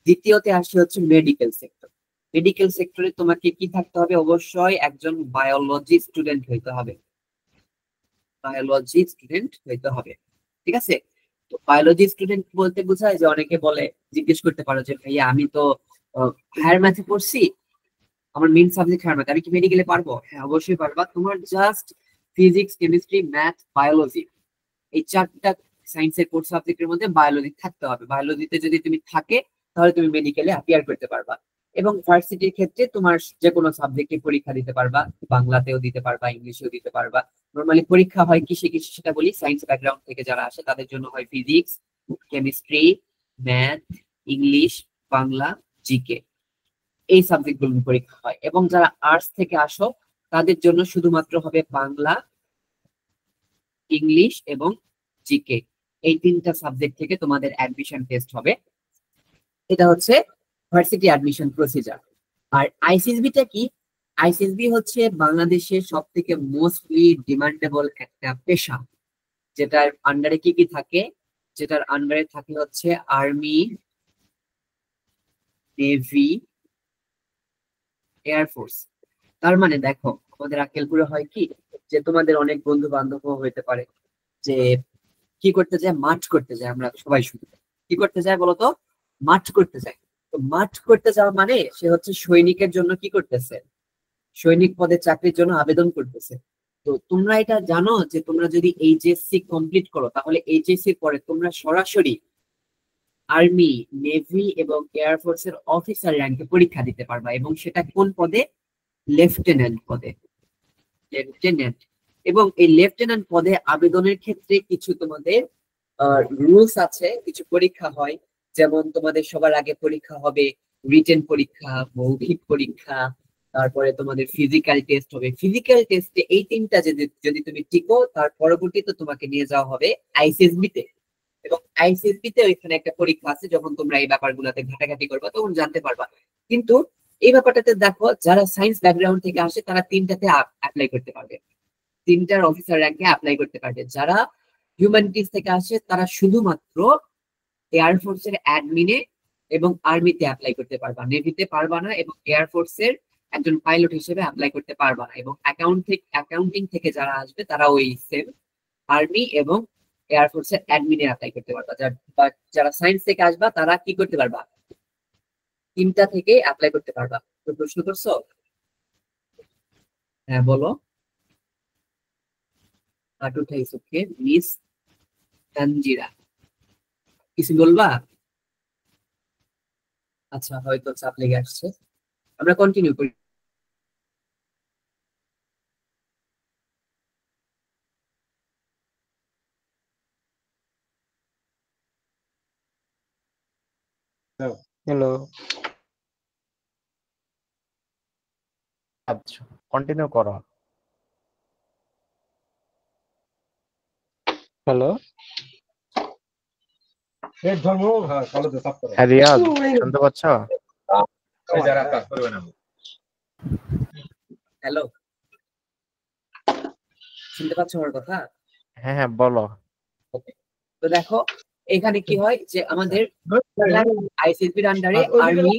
দ্বিতীয়তে আসি হচ্ছে মেডিকেল সেক্টর। মেডিকেল সেক্টরে তোমাকে কি থাকতে হবে, অবশ্যই একজন বায়োলজি স্টুডেন্ট হইতে হবে, বায়োলজি স্টুডেন্ট হইতে হবে। ঠিক আছে, তো বায়োলজি স্টুডেন্ট বলতে বোঝায় যে অনেকে বলে, জিজ্ঞেস করতে পারো যে ভাইয়া আমি তো হায়ার ম্যাথে পড়ছি, আমার মেইন সাবজেক্ট হায়ার ম্যাথ, আমি কি মেডিকেলে পারবো? হ্যাঁ অবশ্যই পারবা। তোমার just physics chemistry math biology, এই চারটা সায়েন্সের কোর্স সাবজেক্টের মধ্যে বায়োলজি থাকতে হবে। বায়োলজিতে যদি তুমি থাকে তাহলে তুমি মেডিকেলে অ্যাপিয়ার করতে পারবা। এবং ভার্সিটির ক্ষেত্রে তোমার যে কোনো সাবজেক্টে পরীক্ষা দিতে পারবা, বাংলাতেও দিতে পারবা, ইংলিশেও দিতে পারবা। নর্মালি পরীক্ষা হয় কিসে কিসে সেটা বলি। সায়েন্স ব্যাকগ্রাউন্ড থেকে যারা আসে তাদের জন্য হয় physics, chemistry, math, English, Bangla, GK, এই সাবজেক্টগুলো পরীক্ষা হয়। এবং যারা আর্টস থেকে আসো তাদের জন্য শুধুমাত্র হবে বাংলা, ইংলিশ এবং জিকে, এই তিনটা সাবজেক্ট থেকে তোমাদের অ্যাডমিশন টেস্ট হবে। এটা হচ্ছে ভার্সিটি অ্যাডমিশন প্রসিজার। আর আইসিএসবিটা কি? আইসিএসবি হচ্ছে বাংলাদেশের সব থেকে মোস্টলি ডিমান্ডেবল একটা পেশা, যেটার আন্ডারে কি কি থাকে, যেটার আন্ডারে থাকে হচ্ছে আর্মি, নেভি, এয়ারফোর্স। তার মানে দেখো আমাদের আক্কেলপুরে হয় কি, যে তোমাদের অনেক বন্ধু বান্ধব হইতে পারে যে কি করতে যায়, মাঠ করতে যায়। আমরা সবাই শুনি কি করতে যায় বলতো, মাঠ করতে যায়। তো মাঠ করতে যাওয়া মানে সে হচ্ছে সৈনিকের জন্য কি করতেছে, সৈনিক পদে চাকরির জন্য আবেদন করতেছে। তো তোমরা এটা জানো যে তোমরা যদি এইচএসসি কমপ্লিট করো তাহলে এইচএসসি পরে তোমরা সরাসরি আর্মি, নেভি এবং এয়ারফোর্স এর অফিসার র্যাঙ্কে পরীক্ষা দিতে পারবা। এবং সেটা কোন পদে? লেফটেন্যান্ট পদে, লেফটেন্যান্ট। এবং এই লেফটেন্যান্ট পদে আবেদনের ক্ষেত্রে কিছু তোমাদের রুলস আছে, কিছু পরীক্ষা হয়। যেমন তোমাদের সবার আগে পরীক্ষা হবে রিটেন পরীক্ষা, মৌখিক পরীক্ষা, তারপরে তোমাদের ফিজিক্যাল টেস্ট হবে। ফিজিক্যাল টেস্টে এই তিনটা যদি তুমি টিকো, তার পরবর্তীতে তোমাকে নিয়ে যাওয়া হবে আইসিএসবি তে। এবং আইসিএসবি তে ওইখানে একটা পরীক্ষা আছে, যখন তোমরা এই ব্যাপারগুলোতে ঘাটাঘাটি করবা তখন জানতে পারবা। কিন্তু এই ব্যাপারটাতে দেখো যারা সায়েন্স ব্যাকগ্রাউন্ড থেকে আসে তারা তিনটাতে অ্যাপ্লাই করতে পারবে, তিনটার অফিসার র্যাঙ্কে অ্যাপ্লাই করতে পারবে। যারা হিউম্যানিটিস থেকে আসে তারা শুধুমাত্র এয়ারফোর্স এর অ্যাডমিনে এবং আর্মিতে অ্যাপ্লাই করতে পারবা, নেভিতে পারবা না, এবং এয়ারফোর্স এর একজন পাইলট হিসেবে অ্যাপ্লাই করতে পারবা না। এবং অ্যাকাউন্টিং থেকে যারা আসবে তারা ওই সেম আর্মি এবং এয়ারফোর্সের অ্যাডমিনে অ্যাপ্লাই করতে পারবা। যারা সায়েন্স থেকে আসবা তারা কি করতে পারবা, 3টা থেকে অ্যাপ্লাই করতে পারবা। তো প্রশ্ন করছো? হ্যাঁ বলো। হাঁটুটা ইসুকে মিস তানজিরা, কিছু বলবা? আচ্ছা, হয়তো চাপ লেগে আসছে, আমরা কন্টিনিউ করি। হ্যালো। আচ্ছা, কন্টিনিউ করো। হ্যালো। হ্যাঁ রিয়াদ, শুনতে পাচ্ছ? হ্যালো, শুনতে পাচ্ছ আমার কথা? হ্যাঁ হ্যাঁ বলো। Okay. তো দেখো এখানে কি হয় যে আমাদের আইসিসির আন্ডারে আর্মি,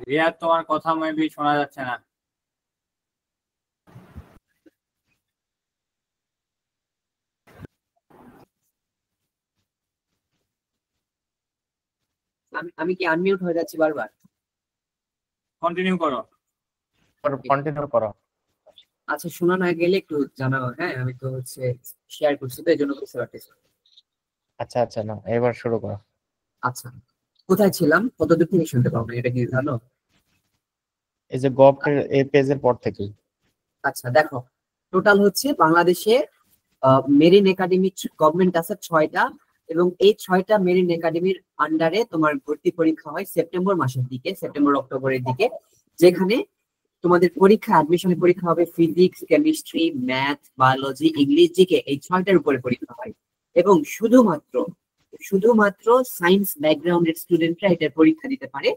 রিয়াদ, তোমার কথা মেবি শোনা যাচ্ছে না। আমি কি আনমিউট হয়ে যাচ্ছি বারবার? কন্টিনিউ করো। কন্টিনিউ করো। আচ্ছা, শোনা না গেলে একটু জানাও। হ্যাঁ, আমি তো হচ্ছে শেয়ার করছি তো এই জন্য বুঝতে পারতেছি। আচ্ছা আচ্ছা, না এবার শুরু করো। আচ্ছা, কোথায় ছিলাম? কতদূর থেকে শুনতে পাবো এটা কি জানো? এই যে গভর্নমেন্টের এই পেজের পর থেকে। আচ্ছা দেখো, টোটাল হচ্ছে বাংলাদেশে মেরিন একাডেমি গভর্নমেন্ট আছে 6টা, এবং এই 6টা মেরিন একাডেমির আন্ডারে তোমার ভর্তি পরীক্ষা হয় সেপ্টেম্বর মাসের দিকে, সেপ্টেম্বর অক্টোবরের দিকে, যেখানে তোমাদের পরীক্ষা অ্যাডমিশনের পরীক্ষা হবে physics, chemistry, math, biology, English, GK, এই 6টার উপরে পরীক্ষা হয়। এবং শুধুমাত্র শুধুমাত্র সায়েন্স ব্যাকগ্রাউন্ডের স্টুডেন্টরা এটার পরীক্ষা দিতে পারে।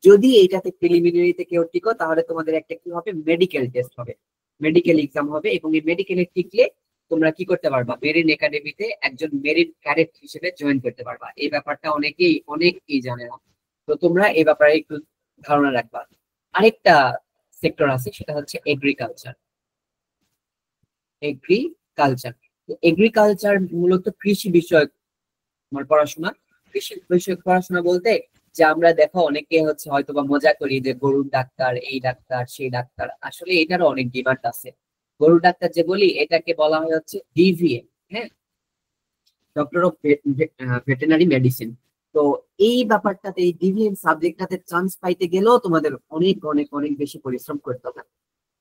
যদি এইটাতে প্রিলিমিনারিতে কেউ টিকো তাহলে তোমাদের একটা কি হবে, মেডিকেল টেস্ট হবে, মেডিকেল এক্সাম হবে, এবং এই মেডিকেলে টিকলে তোমরা কি করতে পারবা, মেরিন একাডেমিতে একজন মেরিন ক্যাডেট হিসেবে জয়েন করতে পারবা। এই ব্যাপারটা অনেকেই জানে না, তো তোমরা এই ব্যাপারে একটু ধারণা রাখবা। আরেকটা সেক্টর আছে, সেটা হচ্ছে এগ্রিকালচার। এগ্রিকালচার এগ্রিকালচার মূলত কৃষি বিষয়ক আমার পড়াশোনা। কৃষি বিষয়ক পড়াশোনা বলতে যে আমরা দেখো অনেকে হচ্ছে হয়তো বা মজা করি যে গরুর ডাক্তার, এই ডাক্তার সেই ডাক্তার, আসলে এটারও অনেক ডিমান্ড আছে। গরুর ডাক্তার যে বলি এটাকে বলা হয় হচ্ছে ডিভিএ, হ্যাঁ, ডক্টর অফ ভেটেনারি মেডিসিন। তো এই ব্যাপারটাতে, এই ডিভিএন সাবজেক্টটাতে চান্স পাইতে গেলেও তোমাদের অনেক অনেক অনেক বেশি পরিশ্রম করতে হবে।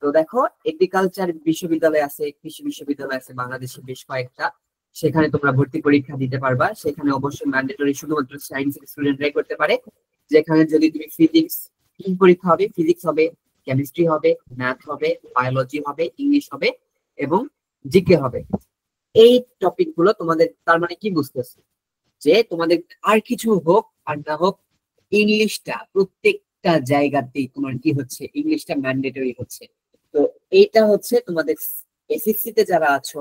তো দেখো, এগ্রিকালচার বিশ্ববিদ্যালয় আছে, কৃষি বিশ্ববিদ্যালয় আছে বাংলাদেশে বেশ কয়েকটা, সেখানে তোমরা ভর্তি পরীক্ষা দিতে পারবা। সেখানে অবশ্যই ম্যান্ডেটরি শুধুমাত্র সায়েন্সের স্টুডেন্টরাই করতে পারে। যেখানে যদি তুমি ফিজিক্স, পরীক্ষা হবে, ফিজিক্স হবে, কেমিস্ট্রি হবে, ম্যাথ হবে, বায়োলজি হবে, ইংলিশ হবে, এবং জিকে হবে। এই টপিক গুলো তোমাদের, তার মানে কি বুঝতেছো যে তোমাদের আর কিছু হোক আর না হোক, ইংলিশটা প্রত্যেকটা জায়গাতেই তোমার কি হচ্ছে, ইংলিশটা ম্যান্ডেটরি হচ্ছে। তো এইটা হচ্ছে তোমাদের এসএসসি তে যারা আছো,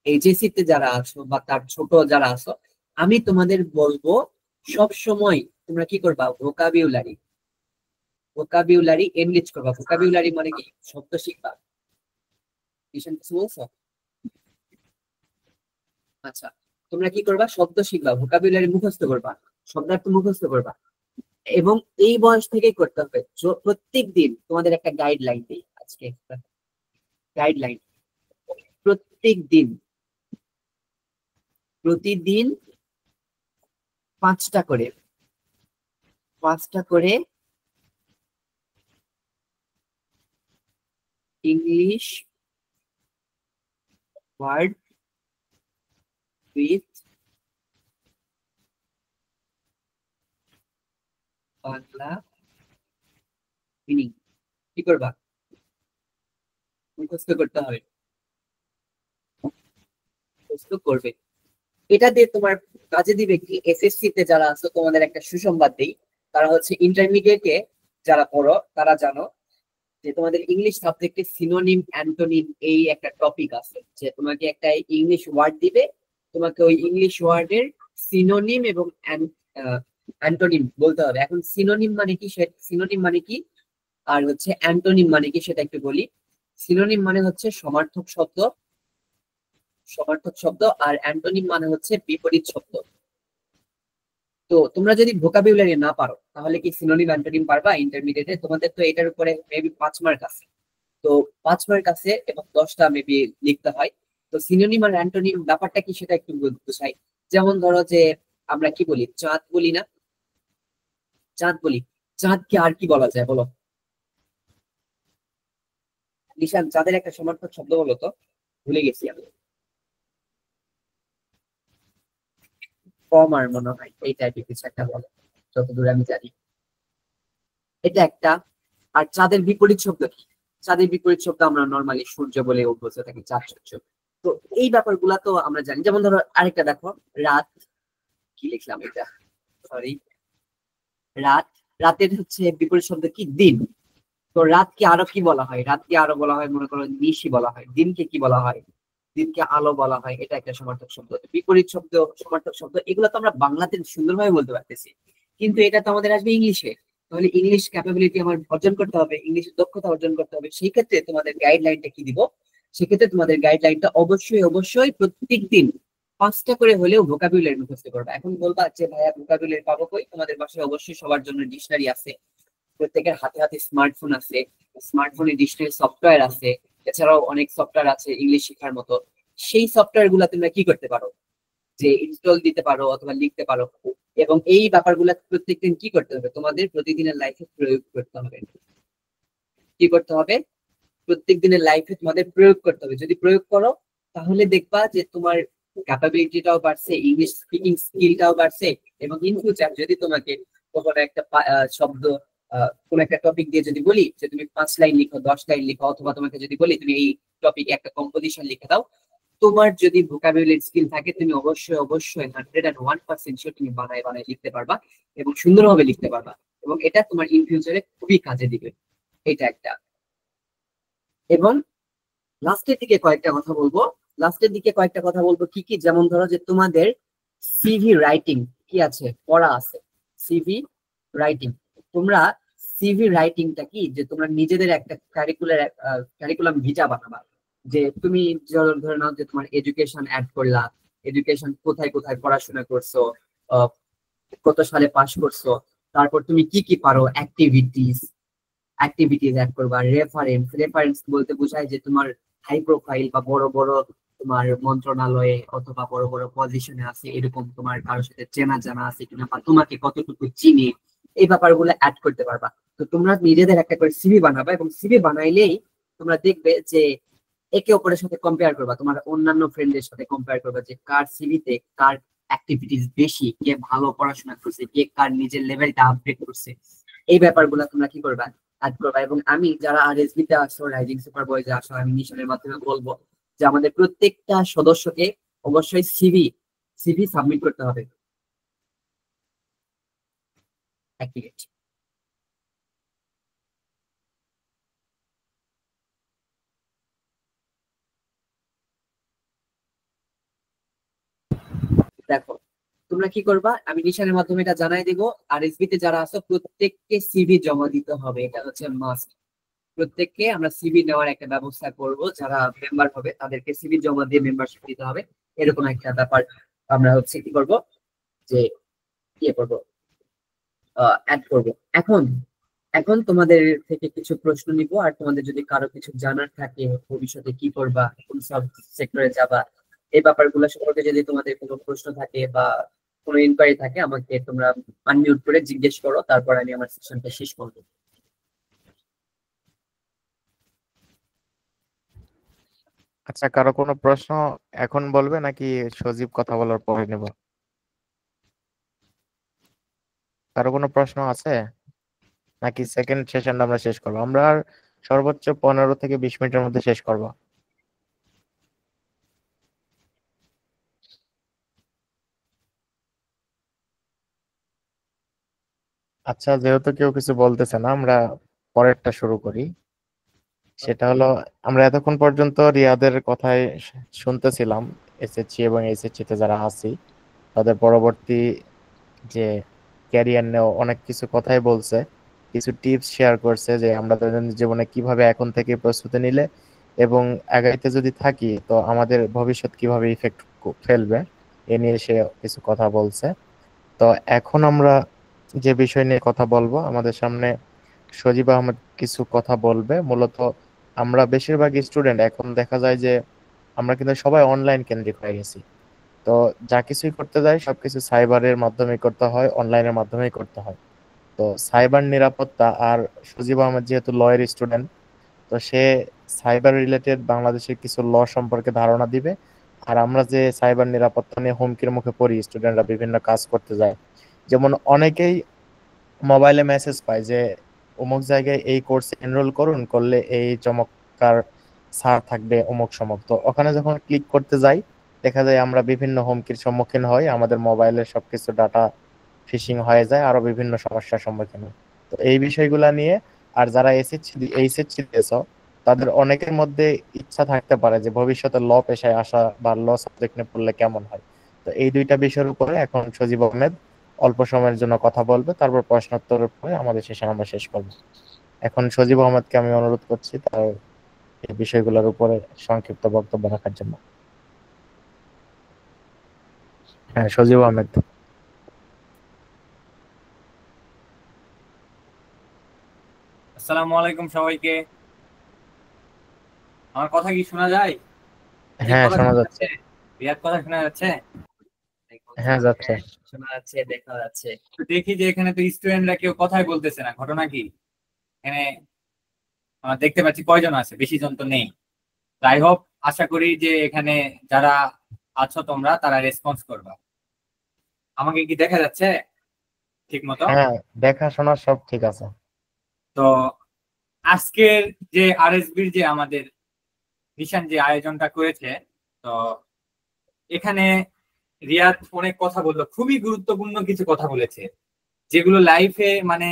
এইচএসসি তে যারা আছো, বা তার ছোট যারা আছো, আমি তোমাদের বলবো সব সময় তোমরা কি করবা, ভোকাবিউলারি ভোকাবিউলারি এনরিচ করবা। ভোকাবিউলারি মানে কি, শব্দ শিখবা। কিছু বলছো? আচ্ছা, তোমরা কি করবা? শব্দ শিখবা, ভোকাবুলারি মুখস্থ করবা, শব্দার্থ মুখস্থ করবা, এবং এই বয়স থেকেই করতে হবে। প্রত্যেক দিন তোমাদের একটা গাইডলাইন দিই আজকে, গাইডলাইন। প্রত্যেক দিন, প্রতিদিন 5টা করে English word with Bangla meaning কি করবা? মুখস্থ করতে হবে, মুখস্থ করবে। এটা দিয়ে তোমার কাজে দিবে কি? এসএসসি তে যারা আছো তোমাদের একটা সুসংবাদ দেই, তারা হচ্ছে ইন্টারমিডিয়েটে যারা পড়ো তারা জানো যে তোমাদের ইংলিশ সাবজেক্টে সিনোনিম অ্যান্টোনিম এই একটা টপিক আছে, যে তোমাকে একটা ইংলিশ ওয়ার্ড দিবে, তোমাকে ওই ইংলিশ ওয়ার্ডের সিনোনিম এবং অ্যান্টোনিম বলতে হবে। এখন সিনোনিম মানে কি, সিনোনিম মানে কি আর হচ্ছে অ্যান্টোনিম মানে কি সেটা একটু বলি। সিনোনিম মানে হচ্ছে সমার্থক শব্দ, আর অ্যান্টোনিম মানে হচ্ছে বিপরীত শব্দ। তো তোমরা যদি ভোকাবুলারি না পারো তাহলে কি সিনোনিম অ্যান্টোনিম পারবা ইন্টারমিডিয়েটে? তোমাদের তো এটার উপরে মেবি 5 মার্ক আছে, তো 5 মার্ক আছে এবং 10টা মেবি লিখতে হয়। তো সিনোনিম আর অ্যান্টোনিম ব্যাপারটা কি সেটা একটু বুঝাই। যেমন ধরো যে আমরা কি বলি, চাঁদ বলি না, চাঁদ বলি, চাঁদকে আর কি বলা যায় বলো? নিশান, চাঁদের একটা সমার্থক শব্দ বলো তো, ভুলে গেছি আমি। কমার মনে হয় এই টাইপের কিছু একটা বলে, যতদূর আমি জানি এটা একটা। আর চাঁদের বিপরীত শব্দ কি? চাঁদের বিপরীত শব্দ আমরা নর্মালি সূর্য বলে অভ্যস্ত থাকি, চাঁদ সূর্য। তো এই ব্যাপারগুলা তো আমরা জানি। যেমন ধরো আরেকটা দেখো, রাত, কি লিখলাম এটা, সরি, রাত, রাতের হচ্ছে বিপরীত শব্দ কি? দিন। তো রাতকে আরো কি বলা হয়? রাতকে আরো বলা হয় মনে করো নিশি বলা হয়। দিনকে কি বলা হয়? দিনকে আলো বলা হয়। এটা একটা সমার্থক শব্দ। বিপরীত শব্দ, সমার্থক শব্দ, এগুলো তো আমরা বাংলাতে সুন্দরভাবে বলতে পারতেছি, কিন্তু এটা তো আমাদের আসবে ইংলিশে। তাহলে ইংলিশ ক্যাপাবিলিটি আমার অর্জন করতে হবে, ইংলিশের দক্ষতা অর্জন করতে হবে। সেই ক্ষেত্রে তোমাদের গাইডলাইনটা কি দিব? সেক্ষেত্রে তোমাদের গাইডলাইনটা অবশ্যই প্রত্যেক দিন 5টা করে হলেও ভোকাবুলারি মুখস্থ করবে। এখন বলবা যে ভাইয়া ভোকাবুলারি পাবো কই? তোমাদের বাসায় অবশ্যই সবার জন্য ডিকশনারি আছে, প্রত্যেকের হাতে হাতে স্মার্টফোন আছে, স্মার্টফোনে ডিকশনারি সফটওয়্যার আছে, এছাড়াও অনেক সফটওয়্যার আছে ইংলিশ শেখার মতো। সেই সফটওয়্যার গুলা তোমরা কি করতে পারো? যে ইনস্টল দিতে পারো অথবা লিখতে পারো। এবং এই ব্যাপারগুলো প্রত্যেকদিন কি করতে হবে? তোমাদের প্রতিদিনের লাইফে প্রয়োগ করতে হবে। কি করতে হবে? প্রত্যেক দিনের লাইফে তোমাদের প্রয়োগ করতে হবে। যদি প্রয়োগ করো তাহলে দেখবা যে তোমার ক্যাপাবিলিটিটাও বাড়ছে, ইংলিশ স্পিকিং স্কিলটাও বাড়ছে। এবং ইন ফিউচার যদি তোমাকে কখনো একটা শব্দ কোন একটা টপিক দিয়ে যদি বলি যে তুমি 5 লাইন লিখো, 10 লাইন লিখো, অথবা তোমাকে যদি বলি তুমি এই টপিকে একটা কম্পোজিশন লিখে দাও, তোমার যদি ভোকাবুলারি স্কিল থাকে তুমি অবশ্যই 101% শিওর তুমি বানায় লিখতে পারবা এবং সুন্দরভাবে লিখতে পারবা। এবং এটা তোমার ইন ফিউচারে খুবই কাজে দিবে। এটা একটা। এবং লাস্টের দিকে কয়েকটা কথা বলবো কি কি, যেমন ধরো যে তোমাদের সিভি রাইটিং কি আছে, পড়া আছে। সিভি রাইটিং, তোমরা সিভি রাইটিংটা কি, যে তোমরা নিজেদের একটা কারিকুলাম ভিটা বানাবা। যে তুমি ধরে নাও যে তোমার এডুকেশন অ্যাড করলা, এডুকেশন কোথায় কোথায় পড়াশোনা করছো, কত সালে পাস করছো, তারপর তুমি কি কি পারো, অ্যাক্টিভিটিস অ্যাড করবা। রেফারেন্স বলতে বোঝায় যে তোমার হাই প্রোফাইল বা বড় বড় তোমার মন্ত্রণালয়ে অথবা বড় বড় পজিশনে আছে এরকম তোমার কারোর সাথে চেনা জানা আছে কিনা, বা তোমাকে কতটুকু চিনি, এই ব্যাপারগুলো অ্যাড করতে পারবা। তো তোমরা নিজেদের একটা করে সিভি বানাবা, এবং সিভি বানাইলেই তোমরা দেখবে যে একে অপরের সাথে কম্পেয়ার করবা, তোমার অন্যান্য ফ্রেন্ডের সাথে কম্পেয়ার করবা যে কার সিভিতে কার অ্যাক্টিভিটিস বেশি, কে ভালো পড়াশোনা করছে, কে কার নিজের লেভেলটা আপডেট করছে। এই ব্যাপারগুলো তোমরা কি করবা? অ্যাড করবা। এবং আমি যারা আরএসবি তে আসো, রাইজিং সুপার বয়েজে আসো, আমি মিশনের মাধ্যমে বলবো যে আমাদের প্রত্যেকটা সদস্যকে অবশ্যই সিভি সাবমিট করতে হবে। অ্যাক্টিভেট। দেখো তোমরা কি করবা, আমি নিশানের মাধ্যমে এটা জানাই দেবো। আরএসবি তে যারা আছো প্রত্যেককে সিভি জমা দিতে হবে, এটা হচ্ছে মাস্ট। প্রত্যেককে আমরা সিভি নেওয়ার একটা ব্যবস্থা করব, যারা মেম্বার হবে তাদেরকে সিভি জমা দিয়ে মেম্বারশিপ দিতে হবে। এরকম একটা ব্যাপার আমরা হচ্ছে কি করব, যে ইয়ে করব, অ্যাড করব। এখন এখন তোমাদের থেকে কিছু প্রশ্ন নিব, আর তোমাদের যদি কারো কিছু জানার থাকে, ভবিষ্যতে কি করবা, কোন সব সেক্টরে যাবা, এই ব্যাপারগুলো সম্পর্কে যদি তোমাদের কোনো প্রশ্ন থাকে বা কোনো ইনকোয়ারি থাকে, আমাকে তোমরা আনমিউট করে জিজ্ঞেস করো, তারপর আমি আমার সেশনটা শেষ করবো। আচ্ছা, কারো কোনো প্রশ্ন এখন বলবে নাকি সজীব কথা বলার পরে নেব? কারো কোনো প্রশ্ন আছে নাকি সেকেন্ড সেশনটা আমরা শেষ করবো? আমরা আর সর্বোচ্চ 15 থেকে 20 মিনিটের মধ্যে শেষ করব। আচ্ছা, যেহেতু কেউ কিছু বলতেছে না, আমরা পরেরটা শুরু করি। সেটা হলো, আমরা এতক্ষণ পর্যন্ত রিয়াদের কথাই শুনতেছিলাম। এসএসসি এবং এইচএসসি তে যারা আছি তাদের পরবর্তী যে ক্যারিয়ার নিয়েও অনেক কিছু কথাই বলছে, কিছু টিপস শেয়ার করছে যে আমরা দৈনন্দিন জীবনে কিভাবে এখন থেকে প্রস্তুতি নিলে এবং আগাইতে যদি থাকি তো আমাদের ভবিষ্যৎ কিভাবে ইফেক্ট ফেলবে, এ নিয়ে সে কিছু কথা বলছে। তো এখন আমরা যে বিষয় নিয়ে কথা বলবো, আমাদের সামনে সজীব আহমেদ কিছু কথা বলবে। মূলত আমরা বেশিরভাগ স্টুডেন্ট এখন দেখা যায় যে আমরা কিন্তু সবাই অনলাইন কেন্দ্রিক হয়ে গেছি। তো যা কিছুই করতে যাই সবকিছু সাইবারের মাধ্যমে করতে হয়, অনলাইনের মাধ্যমেই করতে হয়। তো সাইবার নিরাপত্তা, আর সজীব আহমেদ যেহেতু লয়ের স্টুডেন্ট, তো সে সাইবার রিলেটেড বাংলাদেশের কিছু ল সম্পর্কে ধারণা দিবে। আর আমরা যে সাইবার নিরাপত্তা নিয়ে হুমকির মুখে পড়ি, স্টুডেন্টরা বিভিন্ন কাজ করতে যায়, যেমন অনেকেই মোবাইলে মেসেজ পায় যে অমুক জায়গায় এই কোর্সে এনরোল করুন, করলে এই চমৎকার ছাড় থাকবে অমুক সমক। তো ওখানে যখন ক্লিক করতে যাই দেখা যায় আমরা বিভিন্ন হুমকির সম্মুখীন হই, আমাদের মোবাইলের সবকিছু ডাটা ফিশিং হয়ে যায়, আরো বিভিন্ন সমস্যার সম্মুখীন হই। তো এই বিষয়গুলা নিয়ে, আর যারা এইচএসসি দিয়েছ তাদের অনেকের মধ্যে ইচ্ছা থাকতে পারে যে ভবিষ্যতে ল পেশায় আসা বা ল সাবজেক্ট নিয়ে পড়লে কেমন হয়। তো এই দুইটা বিষয়ের উপরে এখন সজীব আহমেদ অল্প সময়ের জন্য কথা বলবে, তারপর প্রশ্নোত্তরের পরে আমাদের সেশন আমরা শেষ করবো। এখন সজীব আহমেদকে আমি অনুরোধ করছি তার এই বিষয়গুলোর উপরে সংক্ষিপ্ত বক্তব্য রাখার জন্য। হ্যাঁ, সজীব আহমেদ। আসসালামু আলাইকুম সবাইকে। আমার কথা কি শোনা যায়? নিজের হ্যাঁ, কথা শোনা শোনা যাচ্ছে। যাচ্ছে? রিয়ার কথা শোনা যাচ্ছে? হ্যাঁ, যাচ্ছে। হ্যাঁ, শোনা যাচ্ছে, দেখা যাচ্ছে। তো দেখি যে এখানে তো স্টুডেন্টরা কেউ কথাই বলতেছে না, ঘটনা কি এখানে? আমার দেখতে পাচ্ছি কয়জন আছে, বেশি জন তো নেই। যাই হোক, আশা করি যে এখানে যারা আছো তোমরা তারা রেসপন্স করবা। আমাকে কি দেখা যাচ্ছে ঠিক মতো? হ্যাঁ, দেখাশোনা সব ঠিক আছে। তো আজকের যে আরএসবির যে আমাদের মিশন যে আয়োজনটা করেছে, তো এখানে রিয়াদ অনেক কথা বললো, খুবই গুরুত্বপূর্ণ কিছু কথা বলেছে, যেগুলো লাইফে মানে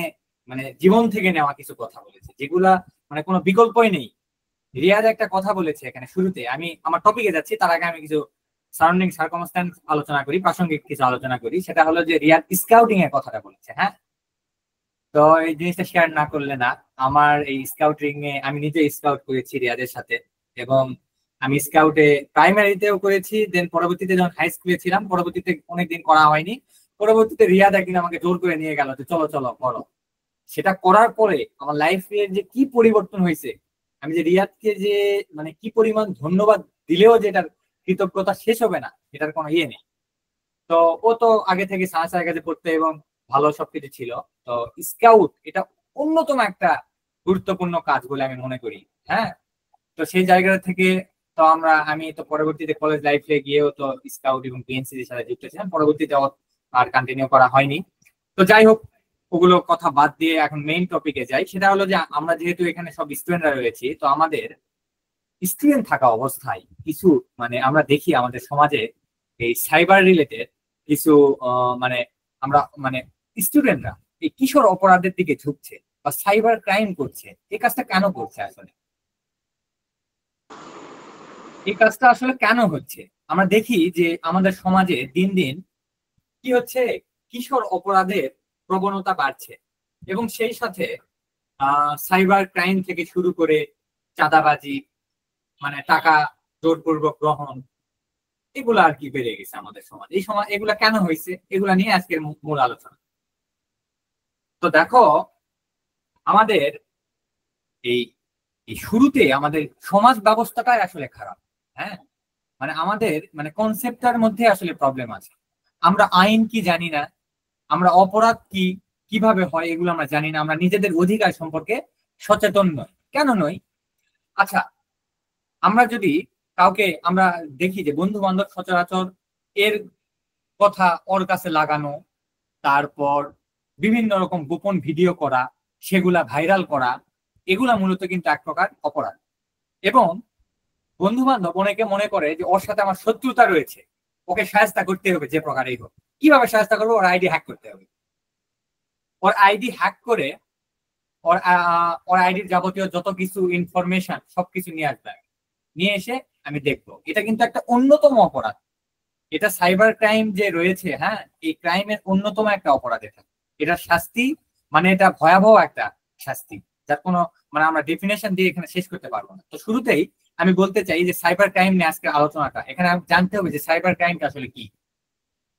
মানে জীবন থেকে নেওয়া কিছু কথা বলেছে, যেগুলা মানে কোনো বিকল্পই নেই। রিয়াদ একটা কথা বলেছে এখানে শুরুতে, আমি আমার টপিকে যাচ্ছি তার আগে আমি কিছু সারাউন্ডিং সার্কামস্ট্যান্স আলোচনা করি, প্রাসঙ্গিক কিছু আলোচনা করি। সেটা হলো যে রিয়াদ স্কাউটিং এর কথাটা বলেছে। হ্যাঁ, তো এই জিনিসটা শেয়ার না করলে না। আমার এই স্কাউটিং এ আমি নিজে স্কাউট করেছি রিয়াদের সাথে, এবং আমি স্কাউটে প্রাইমারিতেও করেছি, দেন পরবর্তীতে যখন হাই স্কুলে ছিলাম, পরবর্তীতে অনেকদিন করা হয়নি। পরবর্তীতে রিয়াদ একদিন আমাকে জোর করে নিয়ে গেল যে চলো চলো করো। সেটা করার পরে আমার লাইফের যে কি পরিবর্তন হয়েছে, আমি যে রিয়াদকে যে মানে কি পরিমাণ ধন্যবাদ দিলেও যেটার কৃতজ্ঞতা শেষ হবে না, এটার কোনো ইয়ে নেই। তো ও তো আগে থেকে সায়েন্সের কাছে পড়তে এবং ভালো সবকিছু ছিল। তো স্কাউট এটা অন্যতম একটা গুরুত্বপূর্ণ কাজ বলে আমি মনে করি। হ্যাঁ, তো সেই জায়গা থেকে তো আমি তো পরবর্তীতে কলেজ লাইফে গিয়েও তো স্কাউট এবং পিএনসির সাথে যুক্ত ছিলাম, পরবর্তীতে আর কন্টিনিউ করা হয়নি। তো যাই হোক, ওগুলো কথা বাদ দিয়ে এখন মেইন টপিকে যাই। সেটা হলো যে আমরা যেহেতু এখানে সব স্টুডেন্টরা রয়েছি, তো আমাদের স্টুডেন্ট থাকা অবস্থায় কিছু মানে আমরা দেখি আমাদের সমাজে এই সাইবার রিলেটেড কিছু মানে আমরা মানে স্টুডেন্টরা এই কিশোর অপরাধের দিকে ঝুঁকছে বা সাইবার ক্রাইম করছে। এই কাজটা কেন করছে আসলে? এই কাজটা আসলে কেন হচ্ছে? আমরা দেখি যে আমাদের সমাজে দিন দিন কি হচ্ছে, কিশোর অপরাধের প্রবণতা বাড়ছে, এবং সেই সাথে সাইবার ক্রাইম থেকে শুরু করে চাঁদাবাজি, মানে টাকা জোরপূর্বক গ্রহণ, এগুলা আর কি বেড়ে গেছে আমাদের সমাজ। এই সমাজ এগুলা কেন হয়েছে, এগুলা নিয়ে আজকের মূল আলোচনা। তো দেখো, আমাদের এই শুরুতে আমাদের সমাজ ব্যবস্থাটাই আসলে খারাপ। হ্যাঁ, মানে আমাদের মানে কনসেপ্টটার মধ্যে আসলে প্রবলেম আছে। আমরা আইন কি জানি না, আমরা অপরাধ কি কিভাবে হয় এগুলো আমরা জানি না, আমরা নিজেদের অধিকার সম্পর্কে সচেতন নই। কেন নই? আচ্ছা, আমরা যদি কাউকে আমরা দেখি যে বন্ধু বান্ধব সচরাচর এর কথা ওর কাছে লাগানো, তারপর বিভিন্ন রকম গোপন ভিডিও করা, সেগুলা ভাইরাল করা, এগুলা মূলত কিন্তু এক প্রকার অপরাধ। এবং বন্ধু বান্ধব অনেকে মনে করে যে ওর সাথে আমার শত্রুতা রয়েছে, ওকে সাহায্য করতে হবে যে প্রকারেই হোক। কিভাবে সাহায্য করবো? ওর আইডি হ্যাক করতে হবে। ওর আইডি হ্যাক করে ওর আইডির যাবতীয় যত কিছু ইনফরমেশন সবকিছু নিয়ে আসবে, নিয়ে এসে আমি দেখবো। এটা কিন্তু একটা অন্যতম অপরাধ। এটা সাইবার ক্রাইম যে রয়েছে, হ্যাঁ, এই ক্রাইমের অন্যতম একটা অপরাধ। এটা শাস্তি মানে এটা ভয়াবহ একটা শাস্তি, যার কোনো মানে আমরা ডেফিনেশন দিয়ে এখানে শেষ করতে পারবো না। তো শুরুতেই আমি বলতে চাই যে সাইবার ক্রাইম নিয়ে আজকে আলোচনাটা, এখানে জানতে হবে যে সাইবার ক্রাইমটা আসলে কি।